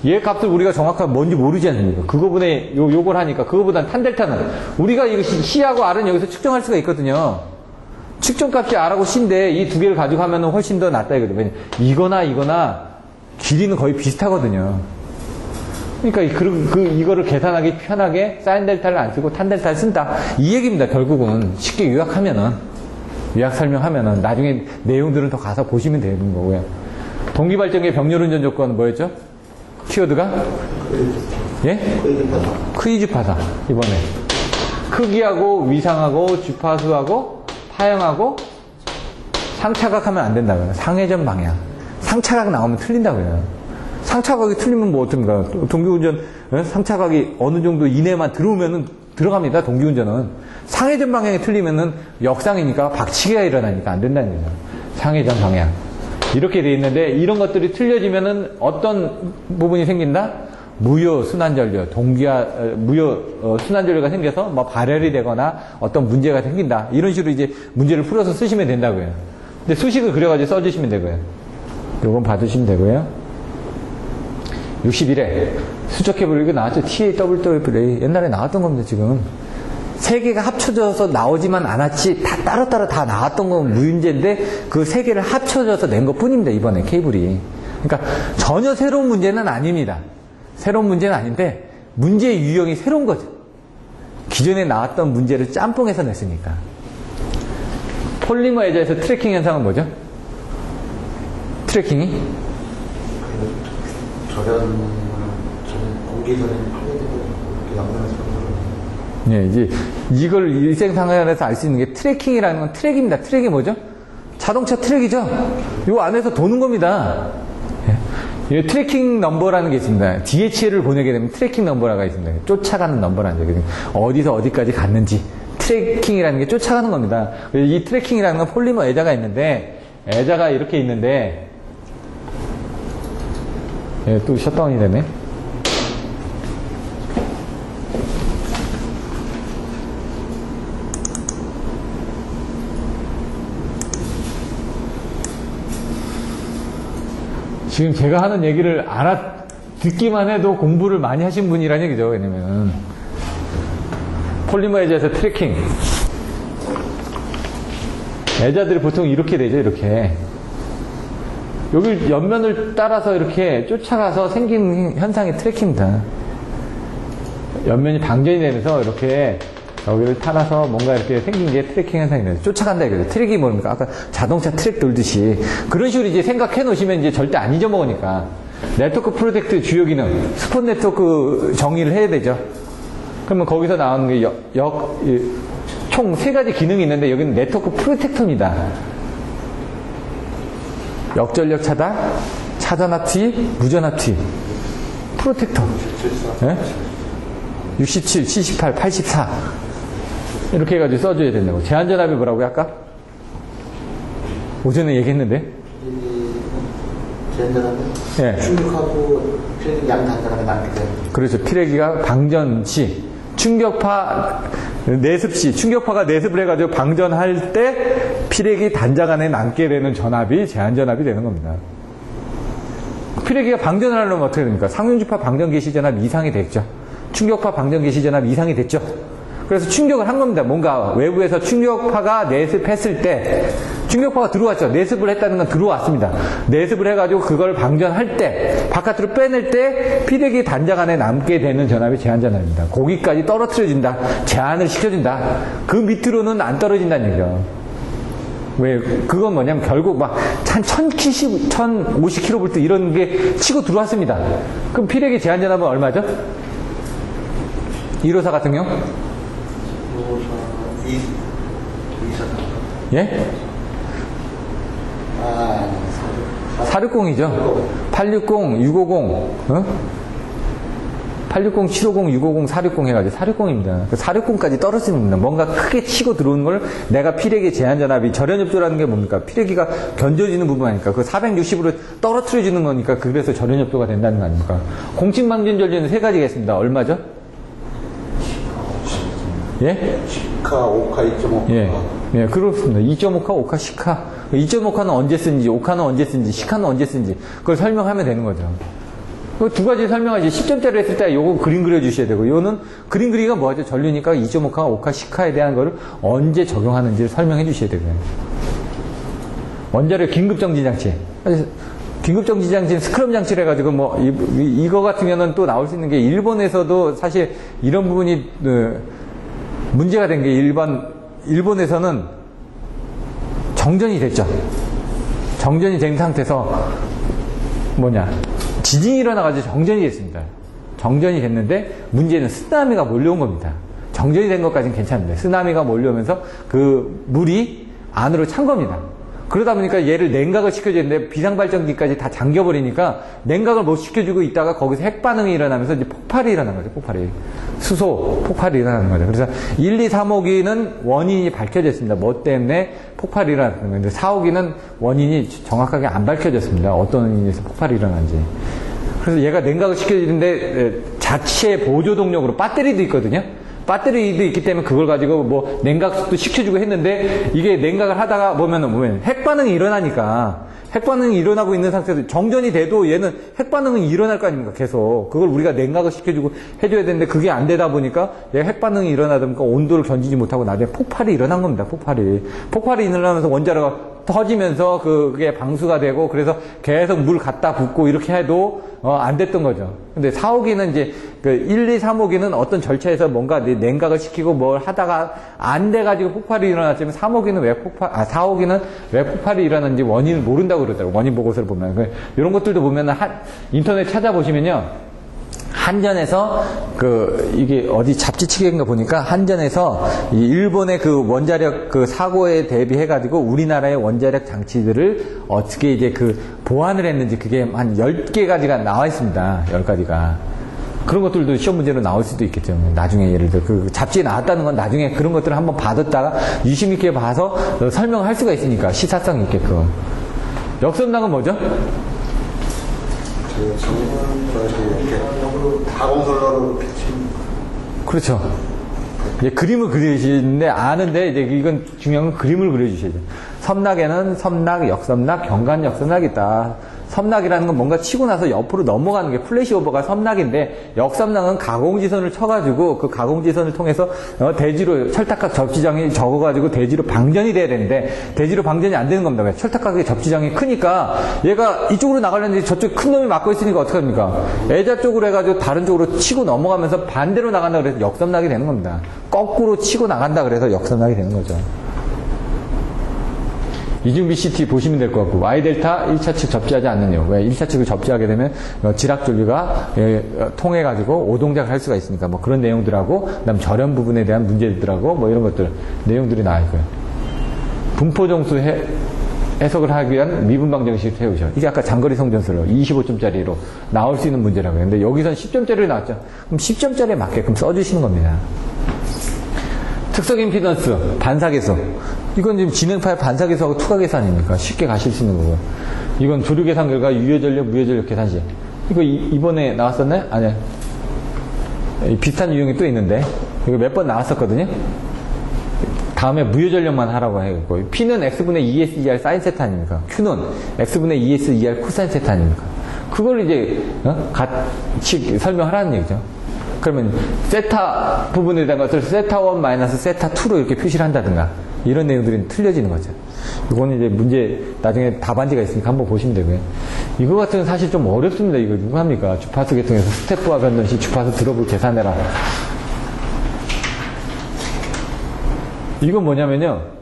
얘 값을 우리가 정확하게 뭔지 모르지 않습니까? 그거분의 요걸 하니까 그거보단 탄 델타는 우리가 이거 C하고 R은 여기서 측정할 수가 있거든요. 측정값이 R하고 C인데 이 두 개를 가지고 하면 훨씬 더 낫다 이거든요. 이거나 길이는 거의 비슷하거든요. 그러니까 이거를 계산하기 편하게 사인 델타를 안 쓰고 탄 델타를 쓴다. 이 얘기입니다. 결국은 쉽게 요약 설명하면은 나중에 내용들은 더 가서 보시면 되는 거고요. 동기발전기의 병렬운전 조건은 뭐였죠? 키워드가? 예? 크이즈 파사. 이번에 크기하고 위상하고 주파수하고 파형하고 상차각하면 안 된다고요. 상회전 방향. 상차각 나오면 틀린다고요. 상차각이 틀리면 뭐 어떻습니까? 동기운전 상차각이 어느 정도 이내만 들어오면은 들어갑니다. 동기운전은 상회전 방향이 틀리면은 역상이니까 박치기가 일어나니까 안 된다는 거죠. 상회전 방향 이렇게 돼 있는데 이런 것들이 틀려지면은 어떤 부분이 생긴다? 무효 순환전류, 무효 순환전류가 생겨서 뭐 발열이 되거나 어떤 문제가 생긴다. 이런 식으로 이제 문제를 풀어서 쓰시면 된다고요. 근데 수식을 그려가지고 써주시면 되고요. 요건 받으시면 되고요. 61회 수적해볼 이거 나왔죠? TAWWA 옛날에 나왔던 겁니다. 지금 3개가 합쳐져서 나오지만 않았지 다 따로따로 다 나왔던 건 문제인데 그 3개를 합쳐져서 낸 것 뿐입니다. 이번에 케이블이. 그러니까 전혀 새로운 문제는 아닙니다. 새로운 문제는 아닌데 문제의 유형이 새로운 거죠. 기존에 나왔던 문제를 짬뽕해서 냈으니까. 폴리머 애자에서 트래킹 현상은 뭐죠? 트래킹이? 공기전에 파괴되고 양면에서 예, 이제 이걸 일생생활에서 알 수 있는 게 트래킹이라는 건 트랙입니다. 트랙이 뭐죠? 자동차 트랙이죠. 요 안에서 도는 겁니다. 예. 이 트래킹 넘버라는 게 있습니다. DHL을 보내게 되면 트래킹 넘버가 있습니다. 쫓아가는 넘버라는 거죠. 어디서 어디까지 갔는지 트래킹이라는 게 쫓아가는 겁니다. 이 트래킹이라는 건 폴리머 애자가 있는데 애자가 이렇게 있는데 또 셧다운이 되네. 지금 제가 하는 얘기를 듣기만 해도 공부를 많이 하신 분이라는 얘기죠. 왜냐면 폴리머 애자에서 트래킹 애자들이 보통 이렇게 되죠. 이렇게 여기 옆면을 따라서 이렇게 쫓아가서 생긴 현상이 트래킹입니다. 옆면이 방전이 되면서 이렇게 여기를 타라서 뭔가 이렇게 생긴 게 트래킹 현상이에요. 쫓아간다 이거죠. 트랙이 뭡니까? 아까 자동차 트랙 돌듯이 그런 식으로 이제 생각해 놓으시면 이제 절대 안 잊어먹으니까 네트워크 프로텍트 주요 기능 스폰 네트워크 정의를 해야 되죠. 그러면 거기서 나오는 게 총 3가지 기능이 있는데 여기는 네트워크 프로텍터입니다. 역전력 차단, 차전압 투입, 무전압 투입 프로텍터. 네? 67, 78, 84 이렇게 해가지고 써줘야 된다고. 제한전압이 뭐라고요 아까? 오전에 얘기했는데. 제한전압은 예. 충격하고 피레기 양단전압이 맞게 돼요. 그렇죠. 피레기가 방전 시 충격파 내습 시 충격파가 내습을 해가지고 방전할 때 피레기 단자가 안에 남게 되는 전압이 제한전압이 되는 겁니다. 피레기가 방전을 하려면 어떻게 됩니까? 상륜주파 방전 개시 전압 이상이 됐죠. 충격파 방전 개시 전압 이상이 됐죠. 그래서 충격을 한 겁니다. 뭔가 외부에서 충격파가 내습했을 때 충격파가 들어왔죠. 내습을 했다는 건 들어왔습니다. 내습을 해가지고 그걸 방전할 때 바깥으로 빼낼 때 피레기 단자가 안에 남게 되는 전압이 제한전압입니다. 거기까지 떨어뜨려준다. 제한을 시켜준다. 그 밑으로는 안 떨어진다는 얘기죠. 왜? 그건 뭐냐면 결국 막 1050kV 이런 게 치고 들어왔습니다. 그럼 피레기 제한전압은 얼마죠? 154 같은 경우? 244. 예? 460이죠. 860, 650, 860, 750, 650, 460 해가지고 460입니다. 460까지 떨어집니다. 뭔가 크게 치고 들어오는 걸 내가 피레기 제한전압이 절연협조라는 게 뭡니까? 피레기가 견뎌지는 부분 아닙니까? 그 460으로 떨어뜨려주는 거니까 그래서 절연협조가 된다는 거 아닙니까? 공칭방전 전류는 3가지가 있습니다. 얼마죠? 예? 10카, 5카, 2.5카. 예, 그렇습니다. 2.5카, 5카, 10카. 2.5카는 언제 쓰는지, 5카는 언제 쓰는지, 10카는 언제 쓰는지, 그걸 설명하면 되는 거죠. 그 2가지 설명하지. 10점짜리 했을 때 요거 그림 그려주셔야 되고, 요는 그림 그리기가 뭐죠? 전류니까 2.5카, 5카, 10카에 대한 거를 언제 적용하는지를 설명해 주셔야 되고요. 원자력 긴급정지장치. 긴급정지장치는 스크럼 장치를 해가지고, 이거 같으면은 또 나올 수 있는 게, 일본에서도 사실 이런 부분이, 문제가 된 게 일본에서는 정전이 됐죠. 정전이 된 상태에서 지진이 일어나가지고 정전이 됐습니다. 정전이 됐는데 문제는 쓰나미가 몰려온 겁니다. 정전이 된 것까지는 괜찮은데 쓰나미가 몰려오면서 그 물이 안으로 찬 겁니다. 그러다 보니까 얘를 냉각을 시켜줘야 되는데 비상발전기까지 다 잠겨버리니까 냉각을 못 시켜주고 있다가 거기서 핵반응이 일어나면서 이제 폭발이 일어난 거죠. 수소 폭발이 일어나는 거죠. 그래서 1, 2, 3호기는 원인이 밝혀졌습니다. 뭐 때문에 폭발이 일어났는 건데 4호기는 원인이 정확하게 안 밝혀졌습니다. 어떤 원인에서 폭발이 일어난지. 그래서 얘가 냉각을 시켜주는데 자체 보조동력으로 배터리도 있거든요. 배터리도 있기 때문에 그걸 가지고 냉각도 시켜주고 했는데 이게 냉각을 하다가 보면 핵반응이 일어나니까 핵반응이 일어나고 있는 상태에서 정전이 돼도 얘는 핵반응이 일어날 거 아닙니까? 계속. 그걸 우리가 냉각을 시켜주고 해줘야 되는데 그게 안 되다 보니까 얘가 핵반응이 일어나다 보니까 온도를 견디지 못하고 나중에 폭발이 일어난 겁니다. 폭발이 일어나면서 원자로가 터지면서 그게 방수가 되고 그래서 계속 물 갖다 붓고 이렇게 해도 안 됐던 거죠. 근데 4호기는 이제 1, 2, 3호기는 어떤 절차에서 뭔가 냉각을 시키고 뭘 하다가 안 돼가지고 폭발이 일어났지만 4호기는 왜 폭발이 일어났는지 원인을 모른다고 그러더라고요. 원인 보고서를 보면. 이런 것들도 보면 인터넷 찾아보시면요. 한전에서 이게 어디 잡지책인가 보니까 한전에서 이 일본의 그 원자력 그 사고에 대비해 가지고 우리나라의 원자력 장치들을 어떻게 이제 보완을 했는지 그게 한 10개 가지가 나와 있습니다. 10가지가. 그런 것들도 시험 문제로 나올 수도 있겠죠. 나중에 예를 들어 잡지에 나왔다는 건 나중에 그런 것들을 한번 받았다가 유심 있게 봐서 설명할 수가 있으니까 시사성 있게끔. 역선락은 뭐죠? 가공설로로 비친. 그렇죠. 이제 그림을 그리시는데 아는데 이제 이건 중요한 건 그림을 그려주셔야죠. 섬락에는 섬락, 역섬락, 경관 역섬락이 있다. 섬락이라는 건 뭔가 치고 나서 옆으로 넘어가는 게 플래시오버가 섬락인데 역섬락은 가공지선을 쳐가지고 그 가공지선을 통해서 대지로 철탑각 접지장이 적어가지고 대지로 방전이 돼야 되는데 대지로 방전이 안 되는 겁니다. 철탑각의 접지장이 크니까 얘가 이쪽으로 나가려는데 저쪽 큰 놈이 막고 있으니까 어떡합니까? 애자 쪽으로 해가지고 다른 쪽으로 치고 넘어가면서 반대로 나간다 그래서 역섬락이 되는 겁니다. 거꾸로 치고 나간다 그래서 역섬락이 되는 거죠. 이중 BCT 보시면 될 것 같고 Y델타 1차 측 접지하지 않는 이유. 왜 1차 측을 접지하게 되면 지락줄기가 통해가지고 오동작을 할 수가 있으니까 뭐 그런 내용들하고 그다음 절연 부분에 대한 문제들하고 뭐 이런 것들 내용들이 나와 있고요. 분포정수 해석을 하기 위한 미분방정식을 세우셔. 이게 아까 장거리 성전설로 25점짜리로 나올 수 있는 문제라고요. 근데 여기선 10점짜리로 나왔죠. 그럼 10점짜리에 맞게끔 써주시는 겁니다. 특성 임피던스, 반사계수. 이건 지금 진행파의 반사계수하고 투과계산입니까? 쉽게 가실 수 있는 거고요. 이건 조류계산 결과 유효전력, 무효전력 계산식. 이거 이번에 나왔었나요? 아니요. 비슷한 유형이 또 있는데 이거 몇 번 나왔었거든요. 다음에 무효전력만 하라고 해갖고 P는 X분의 2S, 2R 사인 세타 아닙니까? Q는 X분의 2S, 2R 코사인 세타 아닙니까? 그걸 이제 같이 설명하라는 얘기죠. 그러면 세타 부분에 대한 것을 세타1 마이너스 세타2로 이렇게 표시를 한다든가 이런 내용들이 틀려지는 거죠. 이거는 이제 문제 나중에 답안지가 있으니까 한번 보시면 되고요. 이거 같은 건 사실 좀 어렵습니다. 이거 누가 합니까? 주파수 계통에서 스태프와 변동시 주파수 드롭을 계산해라. 이건 뭐냐면요.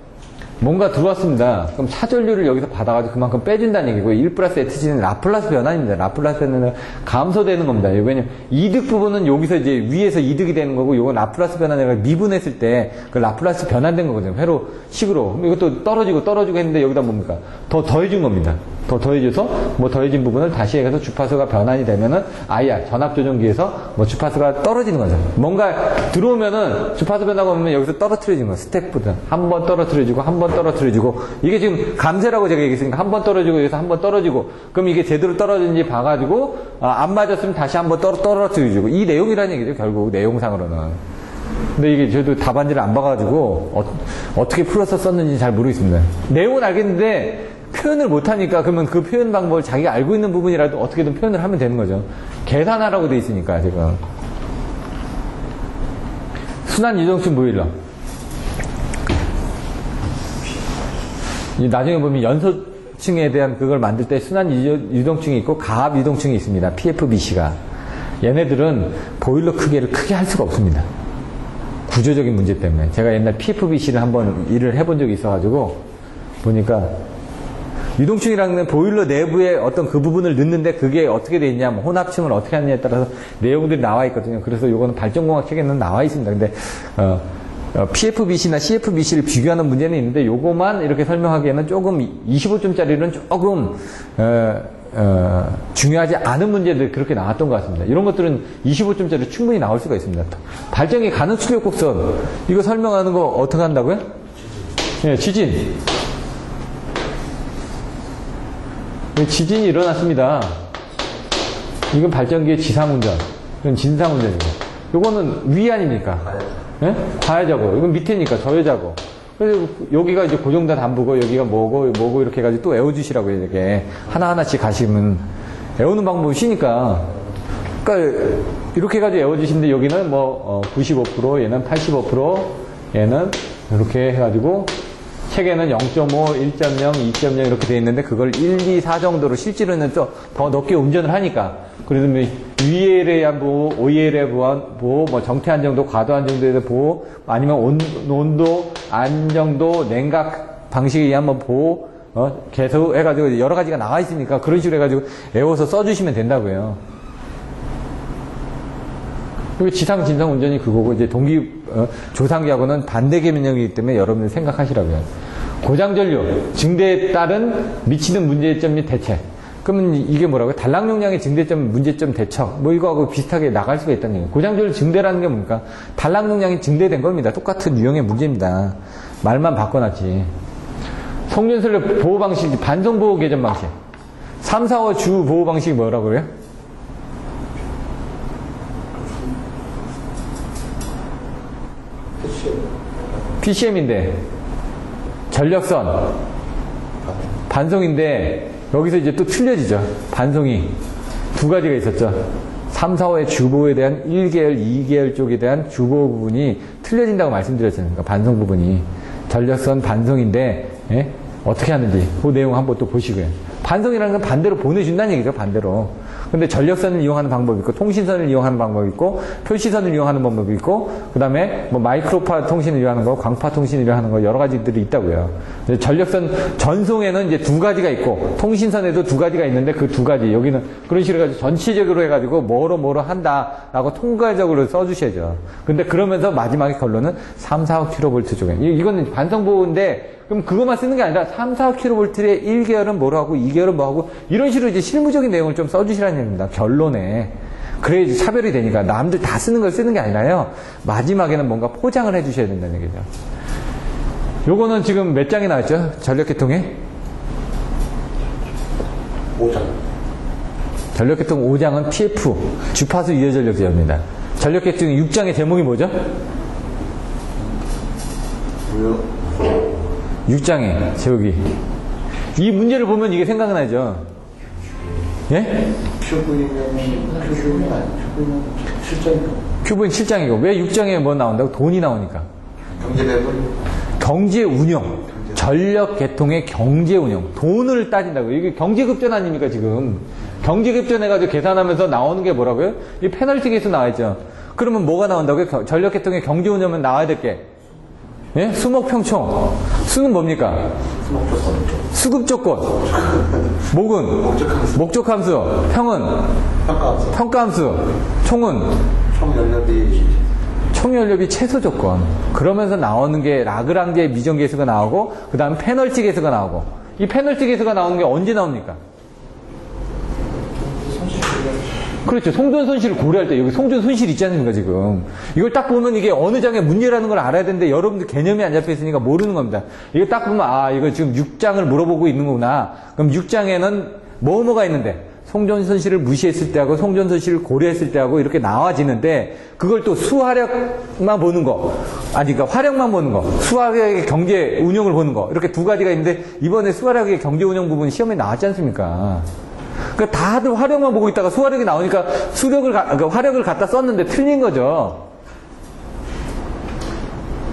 뭔가 들어왔습니다. 그럼 차전류를 여기서 받아가지고 그만큼 빼준다는 얘기고 1 플러스 HG는 라플라스 변환입니다. 라플라스 변환은 감소되는 겁니다. 왜냐면 이득 부분은 여기서 이제 위에서 이득이 되는 거고 이건 라플라스 변환을 미분했을 때 그 라플라스 변환된 거거든요. 회로 식으로. 이것도 떨어지고 했는데 여기다 뭡니까? 더 더해준 겁니다. 더 더해져서 뭐 더해진 부분을 다시 해서 주파수가 변환이 되면은 IR 전압조정기에서 뭐 주파수가 떨어지는 거죠. 뭔가 들어오면은 주파수 변화가 오면 여기서 떨어뜨려지는 거예요. 스텝보다 한 번 떨어뜨려주고 한 번 떨어뜨려주고 이게 지금 감세라고 제가 얘기했으니까 한 번 떨어지고 여기서 한 번 떨어지고 그럼 이게 제대로 떨어지는지 봐가지고 안 맞았으면 다시 한 번 떨어뜨려주고 이 내용이라는 얘기죠. 결국 내용상으로는. 근데 이게 저도 답안지를 안 봐가지고 어떻게 풀어서 썼는지 잘 모르겠습니다. 내용은 알겠는데 표현을 못하니까 그러면 그 표현 방법을 자기가 알고 있는 부분이라도 어떻게든 표현을 하면 되는 거죠. 계산하라고 돼 있으니까 지금. 순환 유동층 보일러. 나중에 보면 연소층에 대한 그걸 만들 때 순환 유동층이 있고 가압 유동층이 있습니다. PFBC가. 얘네들은 보일러 크기를 크게 할 수가 없습니다. 구조적인 문제 때문에. 제가 옛날 PFBC를 한번 일을 해본 적이 있어가지고 보니까 유동층이라는 보일러 내부에 어떤 그 부분을 넣는데 그게 어떻게 돼 있냐, 뭐 혼합층을 어떻게 하느냐에 따라서 내용들이 나와 있거든요. 그래서 요거는 발전공학 책에는 나와 있습니다. 근데 PFBC나 CFBC를 비교하는 문제는 있는데 요거만 이렇게 설명하기에는 조금 25점짜리는 조금 중요하지 않은 문제들 그렇게 나왔던 것 같습니다. 이런 것들은 25점짜리 충분히 나올 수가 있습니다. 발전기 가능 출력 곡선 이거 설명하는 거 어떻게 한다고요? 예, 지진. 지진이 일어났습니다. 이건 발전기의 지상운전. 이건 진상운전입니다. 이거는 위 아닙니까? 예? 과외자고. 이건 밑에니까 저여자고. 그래서 여기가 이제 고정된 안부고 여기가 뭐고 이렇게 해가지고 또 외워주시라고요. 이렇게 하나하나씩 가시면 외우는 방법이 쉬니까. 그러니까 이렇게 해가지고 외워주시는데 여기는 뭐 95%, 얘는 85%, 얘는 이렇게 해가지고 책에는 0.5, 1.0, 2.0 이렇게 돼 있는데 그걸 1, 2, 4 정도로 실제로는 또 더 높게 운전을 하니까 그래서 위엘에 대한 보호, OEL에 대한 보호, 뭐 정태 안정도, 과도 안정도에 대한 보호, 아니면 온도, 안정도, 냉각 방식에 의한 뭐 보호, 계속 해가지고 여러 가지가 나와 있으니까 그런 식으로 해가지고 외워서 써주시면 된다고요. 그리고 지상, 진상 운전이 그거고, 이제 조상기하고는 반대 개념이기 때문에 여러분들 생각하시라고요. 고장전류, 증대에 따른 미치는 문제점 및 대책. 그러면 이게 뭐라고요? 단락 용량의 증대점, 문제점 대처. 뭐 이거하고 비슷하게 나갈 수가 있다는 얘기예요. 고장전류 증대라는 게 뭡니까? 단락 용량이 증대된 겁니다. 똑같은 유형의 문제입니다. 말만 바꿔놨지. 송전선료 보호 방식, 반송 보호 개전 방식. 3, 4, 5 주 보호 방식이 뭐라고 그래요? PCM인데 전력선 반송인데 여기서 이제 또 틀려지죠. 반송이 두 가지가 있었죠. 3, 4, 5의 주보에 대한 1계열, 2계열 쪽에 대한 주보 부분이 틀려진다고 말씀드렸잖아요. 그러니까 반송 부분이 전력선 반송인데 예? 어떻게 하는지 그 내용 한번 또 보시고요. 반송이라는 건 반대로 보내준다는 얘기죠. 반대로. 근데 전력선을 이용하는 방법이 있고 통신선을 이용하는 방법이 있고 표시선을 이용하는 방법이 있고 그 다음에 뭐 마이크로파 통신을 이용하는 거 광파 통신을 이용하는 거 여러 가지들이 있다고요. 전력선 전송에는 이제 두 가지가 있고 통신선에도 두 가지가 있는데 그 두 가지 여기는 그런 식으로 해가지고 전체적으로 해가지고 뭐로 한다라고 통괄적으로 써주셔야죠. 근데 그러면서 마지막에 결론은 3, 4, 5kV 쪽에 이거는 반성보호인데 그럼 그것만 쓰는 게 아니라 3, 4, 5kV의 1계열은 뭐로 하고 2계열은 뭐 하고 이런 식으로 이제 실무적인 내용을 좀 써주시라는 얘기입니다. 결론에. 그래야지 차별이 되니까 남들 다 쓰는 걸 쓰는 게 아니라요. 마지막에는 뭔가 포장을 해주셔야 된다는 얘기죠. 요거는 지금 몇 장이 나왔죠? 전력계통에? 5장. 전력계통 5장은 PF, 주파수 이어전력 제어입니다. 전력계통 6장의 제목이 뭐죠? 뭐요? 6장의 제목이. 이 문제를 보면 이게 생각나죠? 예? 큐브는 7장이고. 큐브는 7장이고. 왜 6장에 뭐 나온다고? 돈이 나오니까. 경제배분? 경제 운영. 전력 계통의 경제 운영. 돈을 따진다고. 이게 경제급전 아닙니까, 지금? 경제급전 해가지고 계산하면서 나오는 게 뭐라고요? 이 페널티 계수 나와있죠. 그러면 뭐가 나온다고요? 전력 계통의 경제 운영은 나와야 될 게. 예? 수목평총. 수는 뭡니까? 수급 조건. 목은? 목적함수. 평은? 평가함수. 총은? 총연료비 최소 조건. 그러면서 나오는 게 라그랑제 미정 계수가 나오고 그 다음 페널티 계수가 나오고 이 페널티 계수가 나오는 게 언제 나옵니까? 그렇죠. 송전 손실을 고려할 때 여기 송전 손실 있지 않습니까 지금. 이걸 딱 보면 이게 어느 장의 문제라는 걸 알아야 되는데 여러분들 개념이 안 잡혀 있으니까 모르는 겁니다. 이거 딱 보면 아 이거 지금 6장을 물어보고 있는 거구나. 그럼 6장에는 뭐가 있는데 송전 손실을 무시했을 때하고 송전 손실을 고려했을 때하고 이렇게 나와지는데 그걸 또 수화력만 보는 거 아니 그러니까 화력만 보는 거 수화력의 경제 운영을 보는 거 이렇게 두 가지가 있는데 이번에 수화력의 경제 운영 부분 시험에 나왔지 않습니까? 그러니까 다들 화력만 보고 있다가 수화력이 나오니까 그러니까 화력을 갖다 썼는데 틀린 거죠.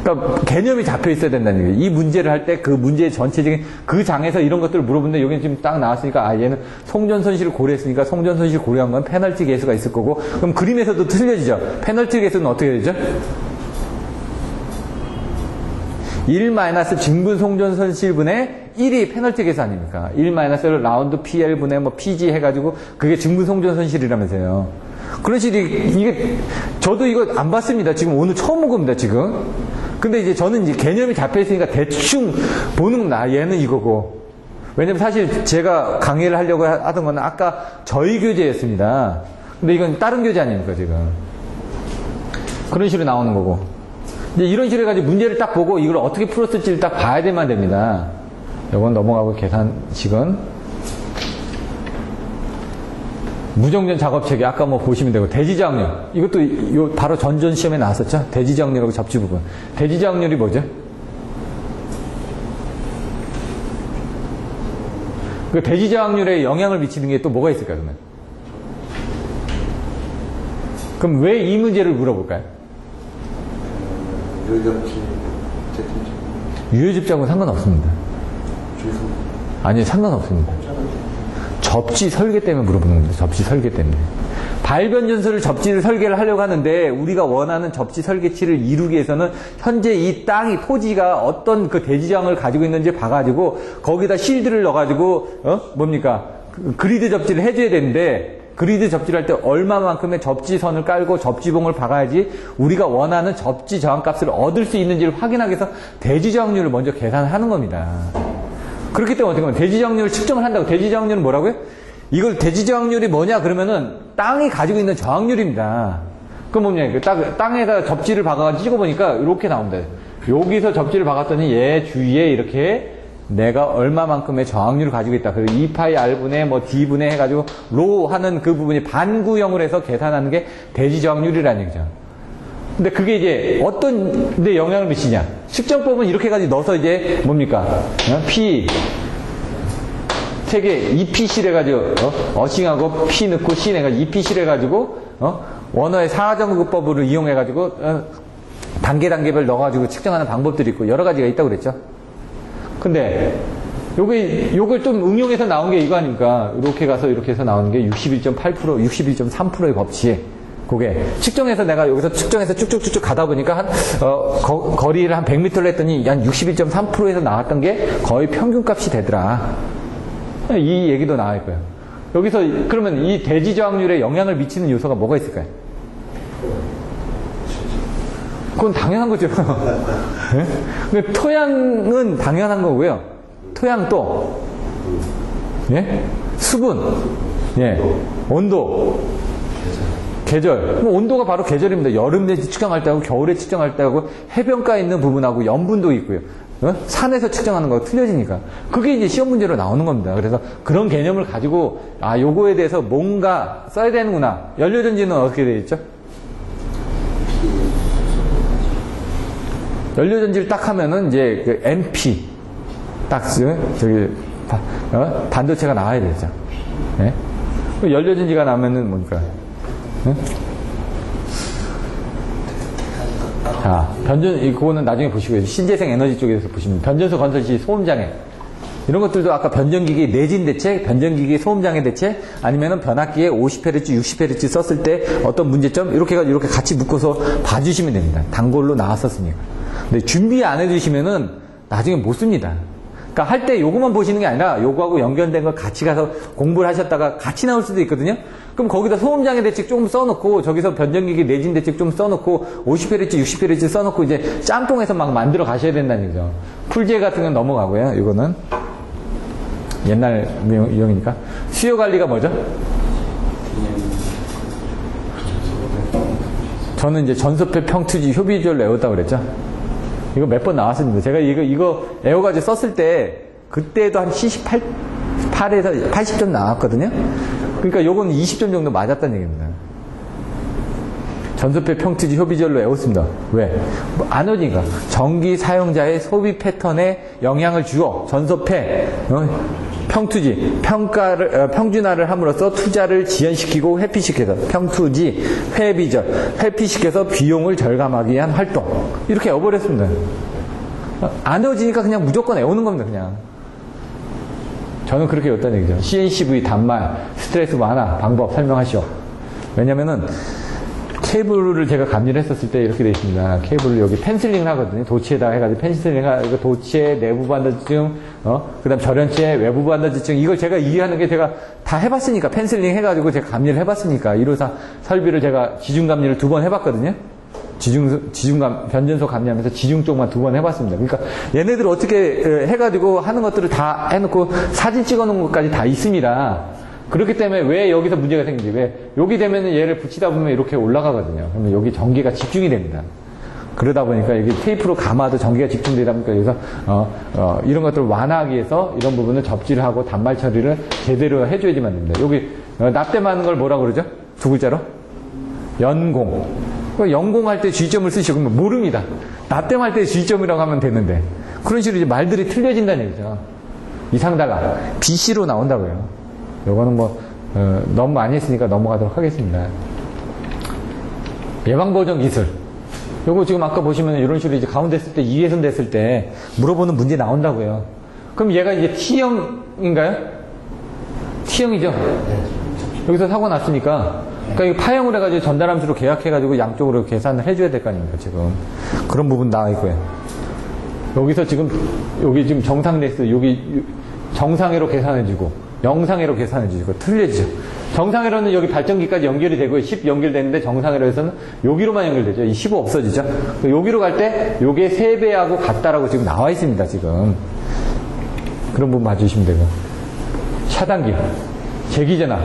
그러니까 개념이 잡혀 있어야 된다는 얘기예요. 이 문제를 할 때 그 문제의 전체적인 그 장에서 이런 것들을 물어보는데 여기는 지금 딱 나왔으니까 아 얘는 송전 손실을 고려했으니까 송전 손실 고려한 건 페널티 계수가 있을 거고 그럼 그림에서도 틀려지죠. 페널티 계수는 어떻게 되죠? 1 증분 송전 손실분의 1이 페널티 계수 아닙니까? 1 라운드 PL분의 뭐 PG 해가지고 그게 증분 송전 손실이라면서요. 그런 식으로 이게 저도 이거 안 봤습니다. 지금 오늘 처음 본 겁니다. 지금. 근데 이제 저는 이제 개념이 잡혀 있으니까 대충 보는 나 얘는 이거고. 왜냐면 사실 제가 강의를 하려고 하던 건 아까 저희 교재였습니다. 근데 이건 다른 교재 아닙니까 지금. 그런 식으로 나오는 거고. 이제 이런 식으로 해가지고 문제를 딱 보고 이걸 어떻게 풀었을지를 딱 봐야 되만 됩니다. 이건 넘어가고 계산식은 무정전 작업체계 아까 뭐 보시면 되고 대지저항률 이것도 요 바로 전전 시험에 나왔었죠. 대지저항률하고 접지 부분. 대지저항률이 뭐죠? 그 대지저항률에 영향을 미치는 게 또 뭐가 있을까 그러면? 그럼 왜 이 문제를 물어볼까요? 유효집자하고는 상관없습니다. 아니 상관없습니다. 접지 설계 때문에 물어보는 겁니다. 접지 설계 때문에. 발변전소를 접지를 설계를 하려고 하는데 우리가 원하는 접지 설계치를 이루기 위해서는 현재 이 땅이 토지가 어떤 그 대지저항을 가지고 있는지 봐가지고 거기다 실드를 넣어가지고 뭡니까 그리드 접지를 해줘야 되는데 그리드 접지를 할 때 얼마만큼의 접지선을 깔고 접지봉을 박아야지 우리가 원하는 접지 저항값을 얻을 수 있는지를 확인하기 위해서 대지 저항률을 먼저 계산하는 겁니다. 그렇기 때문에 어떻게 보면 대지 저항률을 측정을 한다고. 대지 저항률은 뭐라고요? 이걸 대지 저항률이 뭐냐 그러면은 땅이 가지고 있는 저항률입니다. 그럼 뭐냐? 땅에다 접지를 박아가지고 찍어보니까 이렇게 나옵니다. 여기서 접지를 박았더니 얘 주위에 이렇게 내가 얼마만큼의 저항률을 가지고 있다. 그래서 2파이 R분의 뭐 D분의 해가지고 로 하는 그 부분이 반구형을 해서 계산하는 게 대지 저항률이라는 얘기죠. 근데 그게 이제 어떤 데 영향을 미치냐? 측정법은 이렇게 가지고 넣어서 이제 뭡니까? P 책에 EPC를 해가지고 어싱하고 P 넣고 C 내가지고 EPC를 해가지고 원어의 상하정급법을 이용해가지고 단계별 넣어가지고 측정하는 방법들이 있고 여러 가지가 있다고 그랬죠. 근데 요걸 좀 응용해서 나온 게 이거 아닙니까? 이렇게 가서 이렇게 해서 나오는 게 61.8%, 61.3%의 법칙. 그게 측정해서 내가 여기서 측정해서 쭉쭉쭉쭉 가다 보니까 거리를 한 100m를 했더니 한 61.3%에서 나왔던 게 거의 평균값이 되더라. 이 얘기도 나올 거예요. 여기서 그러면 이 대지 저항률에 영향을 미치는 요소가 뭐가 있을까요? 그건 당연한 거죠. 네? 토양은 당연한 거고요. 토양도, 예? 수분, 예? 온도, 계절. 뭐 온도가 바로 계절입니다. 여름에 측정할 때하고 겨울에 측정할 때하고 해변가에 있는 부분하고 염분도 있고요. 산에서 측정하는 거 틀려지니까. 그게 이제 시험 문제로 나오는 겁니다. 그래서 그런 개념을 가지고, 요거에 대해서 뭔가 써야 되는구나. 연료전지는 어떻게 되어 있죠? 연료전지를 딱 하면은 이제 그 MP 딱 저기 반도체가 나와야 되죠. 네? 연료전지가 나오면은 뭡니까? 네? 자, 그거는 나중에 보시고요. 신재생 에너지 쪽에서 보시면 변전소 건설 시 소음장애 이런 것들도 아까 변전기기 내진 대책, 변전기기 소음장애 대책 아니면은 변압기에 50Hz, 60Hz 썼을 때 어떤 문제점 이렇게 같이 묶어서 봐주시면 됩니다. 단골로 나왔었으니까. 근데 준비 안 해주시면은 나중에 못 씁니다. 그러니까 할 때 요거만 보시는 게 아니라 요거하고 연결된 거 같이 가서 공부를 하셨다가 같이 나올 수도 있거든요. 그럼 거기다 소음장애 대책 조금 써놓고 저기서 변전기기 내진 대책 좀 써놓고 50Hz, 60Hz 써놓고 이제 짬뽕해서 막 만들어 가셔야 된다는 얘기죠. 풀제 같은 건 넘어가고요. 이거는 옛날 유형이니까. 수요 관리가 뭐죠? 저는 이제 전소패 평투지 효비주얼 외웠다고 그랬죠. 이거 몇 번 나왔습니다. 제가 이거 애워가지고 썼을 때, 그때도 한 78에서 80점 나왔거든요. 그러니까 요건 20점 정도 맞았다는 얘기입니다. 전소패 평투지 효비절로 외웠습니다. 왜? 아노딘가 전기 사용자의 소비 패턴에 영향을 주어 전소패 평투지 평준화를 함으로써 투자를 지연시키고 회피시켜서 평투지 회비절 회피시켜서 비용을 절감하기 위한 활동 이렇게 외워버렸습니다. 안 외워지니까 그냥 무조건 외우는 겁니다. 그냥 저는 그렇게 외웠다는 얘기죠. CNCV 단말 스트레스 완화 방법 설명하시오. 왜냐면은 케이블을 제가 감리를 했었을 때 이렇게 되어 있습니다. 케이블을 여기 펜슬링을 하거든요. 도치에다가 해가지고 펜슬링 하고 도치에 내부 반도체증, 그 다음 절연체 외부 반도체증 이걸 제가 이해하는 게 제가 다 해봤으니까 펜슬링 해가지고 제가 감리를 해봤으니까 1호사 설비를 제가 지중 감리를 2번 해봤거든요. 변전소 감리하면서 지중 쪽만 2번 해봤습니다. 그러니까 얘네들 어떻게 해가지고 하는 것들을 다 해놓고 사진 찍어놓은 것까지 다 있습니다. 그렇기 때문에 왜 여기서 문제가 생기지? 왜 여기 되면은 얘를 붙이다 보면 이렇게 올라가거든요. 그러면 여기 전기가 집중이 됩니다. 그러다 보니까 여기 테이프로 감아도 전기가 집중되다 보니까 여기서 이런 것들을 완화하기 위해서 이런 부분을 접지를 하고 단말 처리를 제대로 해줘야지만 됩니다. 여기 납땜하는 걸 뭐라고 그러죠? 2글자로? 연공. 연공할 때 G점을 쓰시고 그러면 모릅니다. 납땜할 때 G점이라고 하면 되는데 그런 식으로 이제 말들이 틀려진다는 얘기죠. 이상달라. BC로 나온다고요. 요거는 너무 많이 했으니까 넘어가도록 하겠습니다. 예방보정 기술. 요거 지금 아까 보시면 이런 식으로 이제 가운데 했을 때, 이회선 됐을 때 물어보는 문제 나온다고요. 그럼 얘가 이제 T형인가요? T형이죠? 여기서 사고 났으니까. 그러니까 이거 파형을 해가지고 전달함수로 계약해가지고 양쪽으로 계산을 해줘야 될 거 아닙니까, 지금. 그런 부분 나와 있고요. 여기 지금 정상 레스, 여기 정상회로 계산해주고, 영상회로 계산해 주시고 틀려지죠. 정상회로는 여기 발전기까지 연결이 되고 10 연결되는데 정상회로에서는 여기로만 연결되죠. 이 15 없어지죠. 여기로 갈 때 요게 3배하고 같다라고 지금 나와 있습니다. 지금 그런 부분 봐주시면 되고 차단기, 제기전압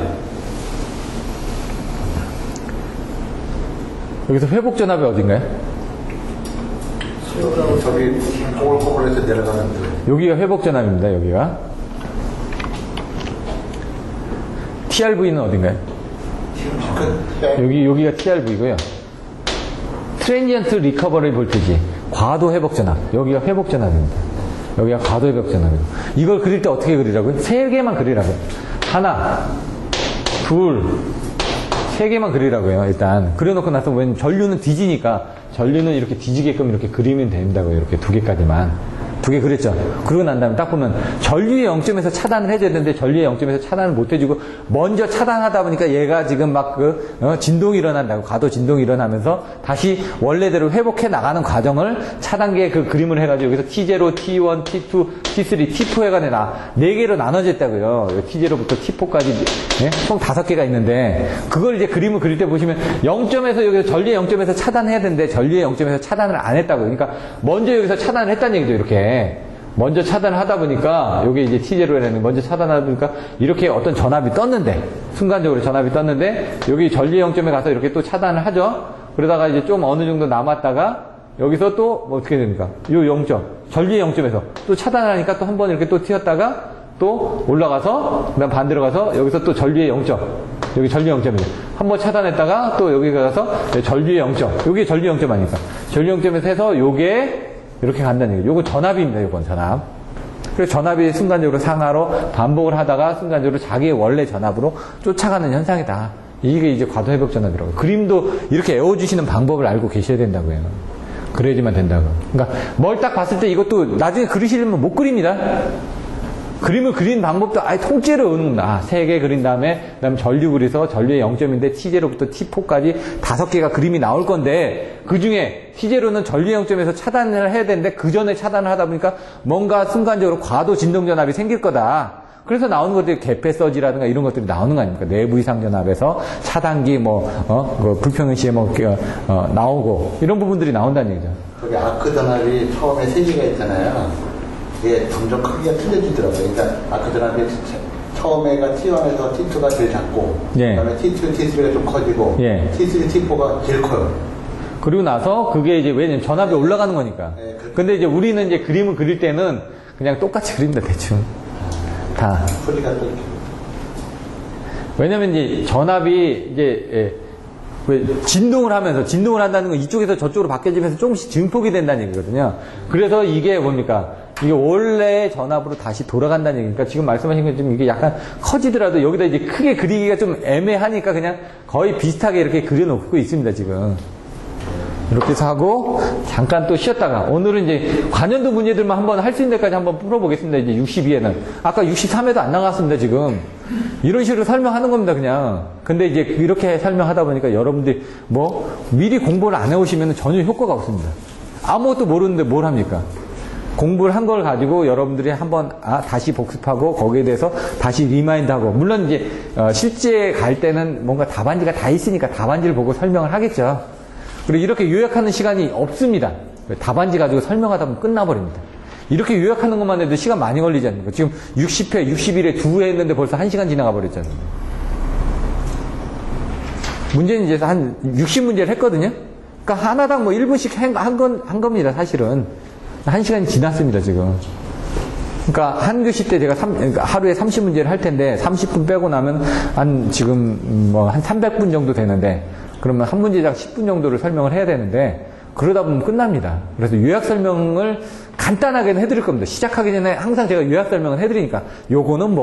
여기서 회복전압이 어딘가요? 저기 꼬불꼬불해서 내려가는데 여기가 회복전압입니다. 여기가 TRV는 어딘가요? 여기가 TRV고요. 트랜지언트 리커버리 볼티지, 과도 회복 전압. 여기가 회복 전압입니다. 여기가 과도 회복 전압이고. 이걸 그릴 때 어떻게 그리라고요? 3개만 그리라고요. 하나, 둘, 3개만 그리라고요. 일단 그려놓고 나서 웬 전류는 뒤지니까 전류는 이렇게 뒤지게끔 이렇게 그리면 된다고요. 이렇게 2개까지만. 2개 그랬죠. 그러고 난 다음에 딱 보면 전류의 0점에서 차단을 해줘야 되는데 전류의 0점에서 차단을 못 해주고 먼저 차단하다 보니까 얘가 지금 막 진동이 일어난다고, 과도 진동이 일어나면서 다시 원래대로 회복해 나가는 과정을 차단기에 그 그림을 해가지고 여기서 T0, T1, T2, T3, T4 해가지고 4개로 나눠졌다고요. T0부터 T4까지 네? 총 5개가 있는데 그걸 이제 그림을 그릴 때 보시면 0점에서 여기서 전류의 0점에서 차단해야 되는데 전류의 0점에서 차단을 안 했다고. 그러니까 먼저 여기서 차단을 했다는 얘기죠. 이렇게 먼저 차단을 하다 보니까 요게 이제 T0라는 먼저 차단하다 보니까 이렇게 어떤 전압이 떴는데 순간적으로 전압이 떴는데 여기 전류의 0점에 가서 이렇게 또 차단을 하죠. 그러다가 이제 좀 어느 정도 남았다가 여기서 또 뭐 어떻게 됩니까? 요 0점 전류의 0점에서 또 차단을 하니까 또 한 번 이렇게 또 튀었다가 또 올라가서 그다음 반대로 가서 여기서 또 전류의 0점 여기 전류 0점이에요. 한번 차단했다가 또 여기 가서 전류의 0점 여기 전류 0점 아니까 전류 0점에서 해서 요게 이렇게 간다는 얘기죠. 요거 전압입니다. 요건 전압. 그래서 전압이 순간적으로 상하로 반복을 하다가 순간적으로 자기의 원래 전압으로 쫓아가는 현상이다. 이게 이제 과도 회복 전압이라고. 그림도 이렇게 외워주시는 방법을 알고 계셔야 된다고요. 그래야지만 된다고. 그러니까 뭘 딱 봤을 때 이것도 나중에 그리시려면 못 그립니다. 그림을 그린 방법도 아예 통째로 오는구나. 3개 그린 다음에 그다음에 전류 그려서 전류의 0점인데 T0부터 T4까지 5개가 그림이 나올 건데 그 중에 T0는 전류 0점에서 차단을 해야 되는데 그 전에 차단을 하다 보니까 뭔가 순간적으로 과도 진동 전압이 생길 거다. 그래서 나오는 것들이 개폐 서지라든가 이런 것들이 나오는 거 아닙니까? 내부 이상 전압에서 차단기 불평형 시에 나오고 이런 부분들이 나온다는 얘기죠. 저기 아크 전압이 처음에 3개가 있잖아요. 이게 점점 크기가 틀려지더라고요. 그러니까 아크 전압이 처음에가 T1에서 T2가 제일 작고, 예. 그다음에 T2, T3가 좀 커지고, 예. T3, T4가 제일 커요. 그리고 나서 그게 이제 왜냐면 전압이 올라가는 거니까. 네, 근데 이제 우리는 이제 그림을 그릴 때는 그냥 똑같이 그립니다, 대충. 다. 소리가 또 이렇게. 왜냐면 이제 전압이 이제 왜 진동을 한다는 건 이쪽에서 저쪽으로 바뀌어지면서 조금씩 증폭이 된다는 얘기거든요. 그래서 이게 뭡니까? 이게 원래의 전압으로 다시 돌아간다는 얘기니까 지금 말씀하신 것처럼 이게 약간 커지더라도 여기다 이제 크게 그리기가 좀 애매하니까 그냥 거의 비슷하게 이렇게 그려놓고 있습니다, 지금. 이렇게 해서 하고 잠깐 또 쉬었다가 오늘은 이제 관연도 문제들만 한번 할 수 있는 데까지 한번 풀어보겠습니다. 이제 62에는 아까 63에도 안 나갔습니다. 지금 이런 식으로 설명하는 겁니다. 그냥 근데 이제 이렇게 설명하다 보니까 여러분들이 미리 공부를 안 해오시면 전혀 효과가 없습니다. 아무것도 모르는데 뭘 합니까? 공부를 한 걸 가지고 여러분들이 한번 다시 복습하고 거기에 대해서 다시 리마인드하고 물론 이제 실제 갈 때는 뭔가 답안지가 다 있으니까 답안지를 보고 설명을 하겠죠. 그리고 이렇게 요약하는 시간이 없습니다. 답안지 가지고 설명하다 보면 끝나버립니다. 이렇게 요약하는 것만 해도 시간 많이 걸리지 않습니까? 지금 60회, 61회 2회 했는데 벌써 1시간 지나가 버렸잖아요. 문제는 이제 한 60문제를 했거든요. 그러니까 하나당 1분씩 한 겁니다, 사실은. 1시간이 지났습니다, 지금. 그러니까 한 교시 때 제가 그러니까 하루에 30문제를 할 텐데 30분 빼고 나면 지금 한 300분 정도 되는데 그러면 한 문제당 10분 정도를 설명을 해야 되는데 그러다 보면 끝납니다. 그래서 요약 설명을 간단하게는 해드릴 겁니다. 시작하기 전에 항상 제가 요약 설명을 해드리니까 요거는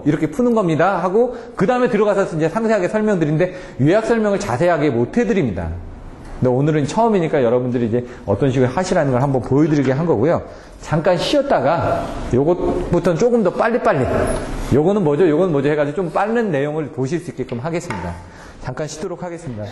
이렇게 푸는 겁니다 하고 그 다음에 들어가서 이제 상세하게 설명드리는데 요약 설명을 자세하게 못 해드립니다. 근데 오늘은 처음이니까 여러분들이 이제 어떤 식으로 하시라는 걸 한번 보여드리게 한 거고요. 잠깐 쉬었다가 요것부터는 조금 더 빨리빨리 요거는 뭐죠 해가지고 좀 빠른 내용을 보실 수 있게끔 하겠습니다. 잠깐 쉬도록 하겠습니다.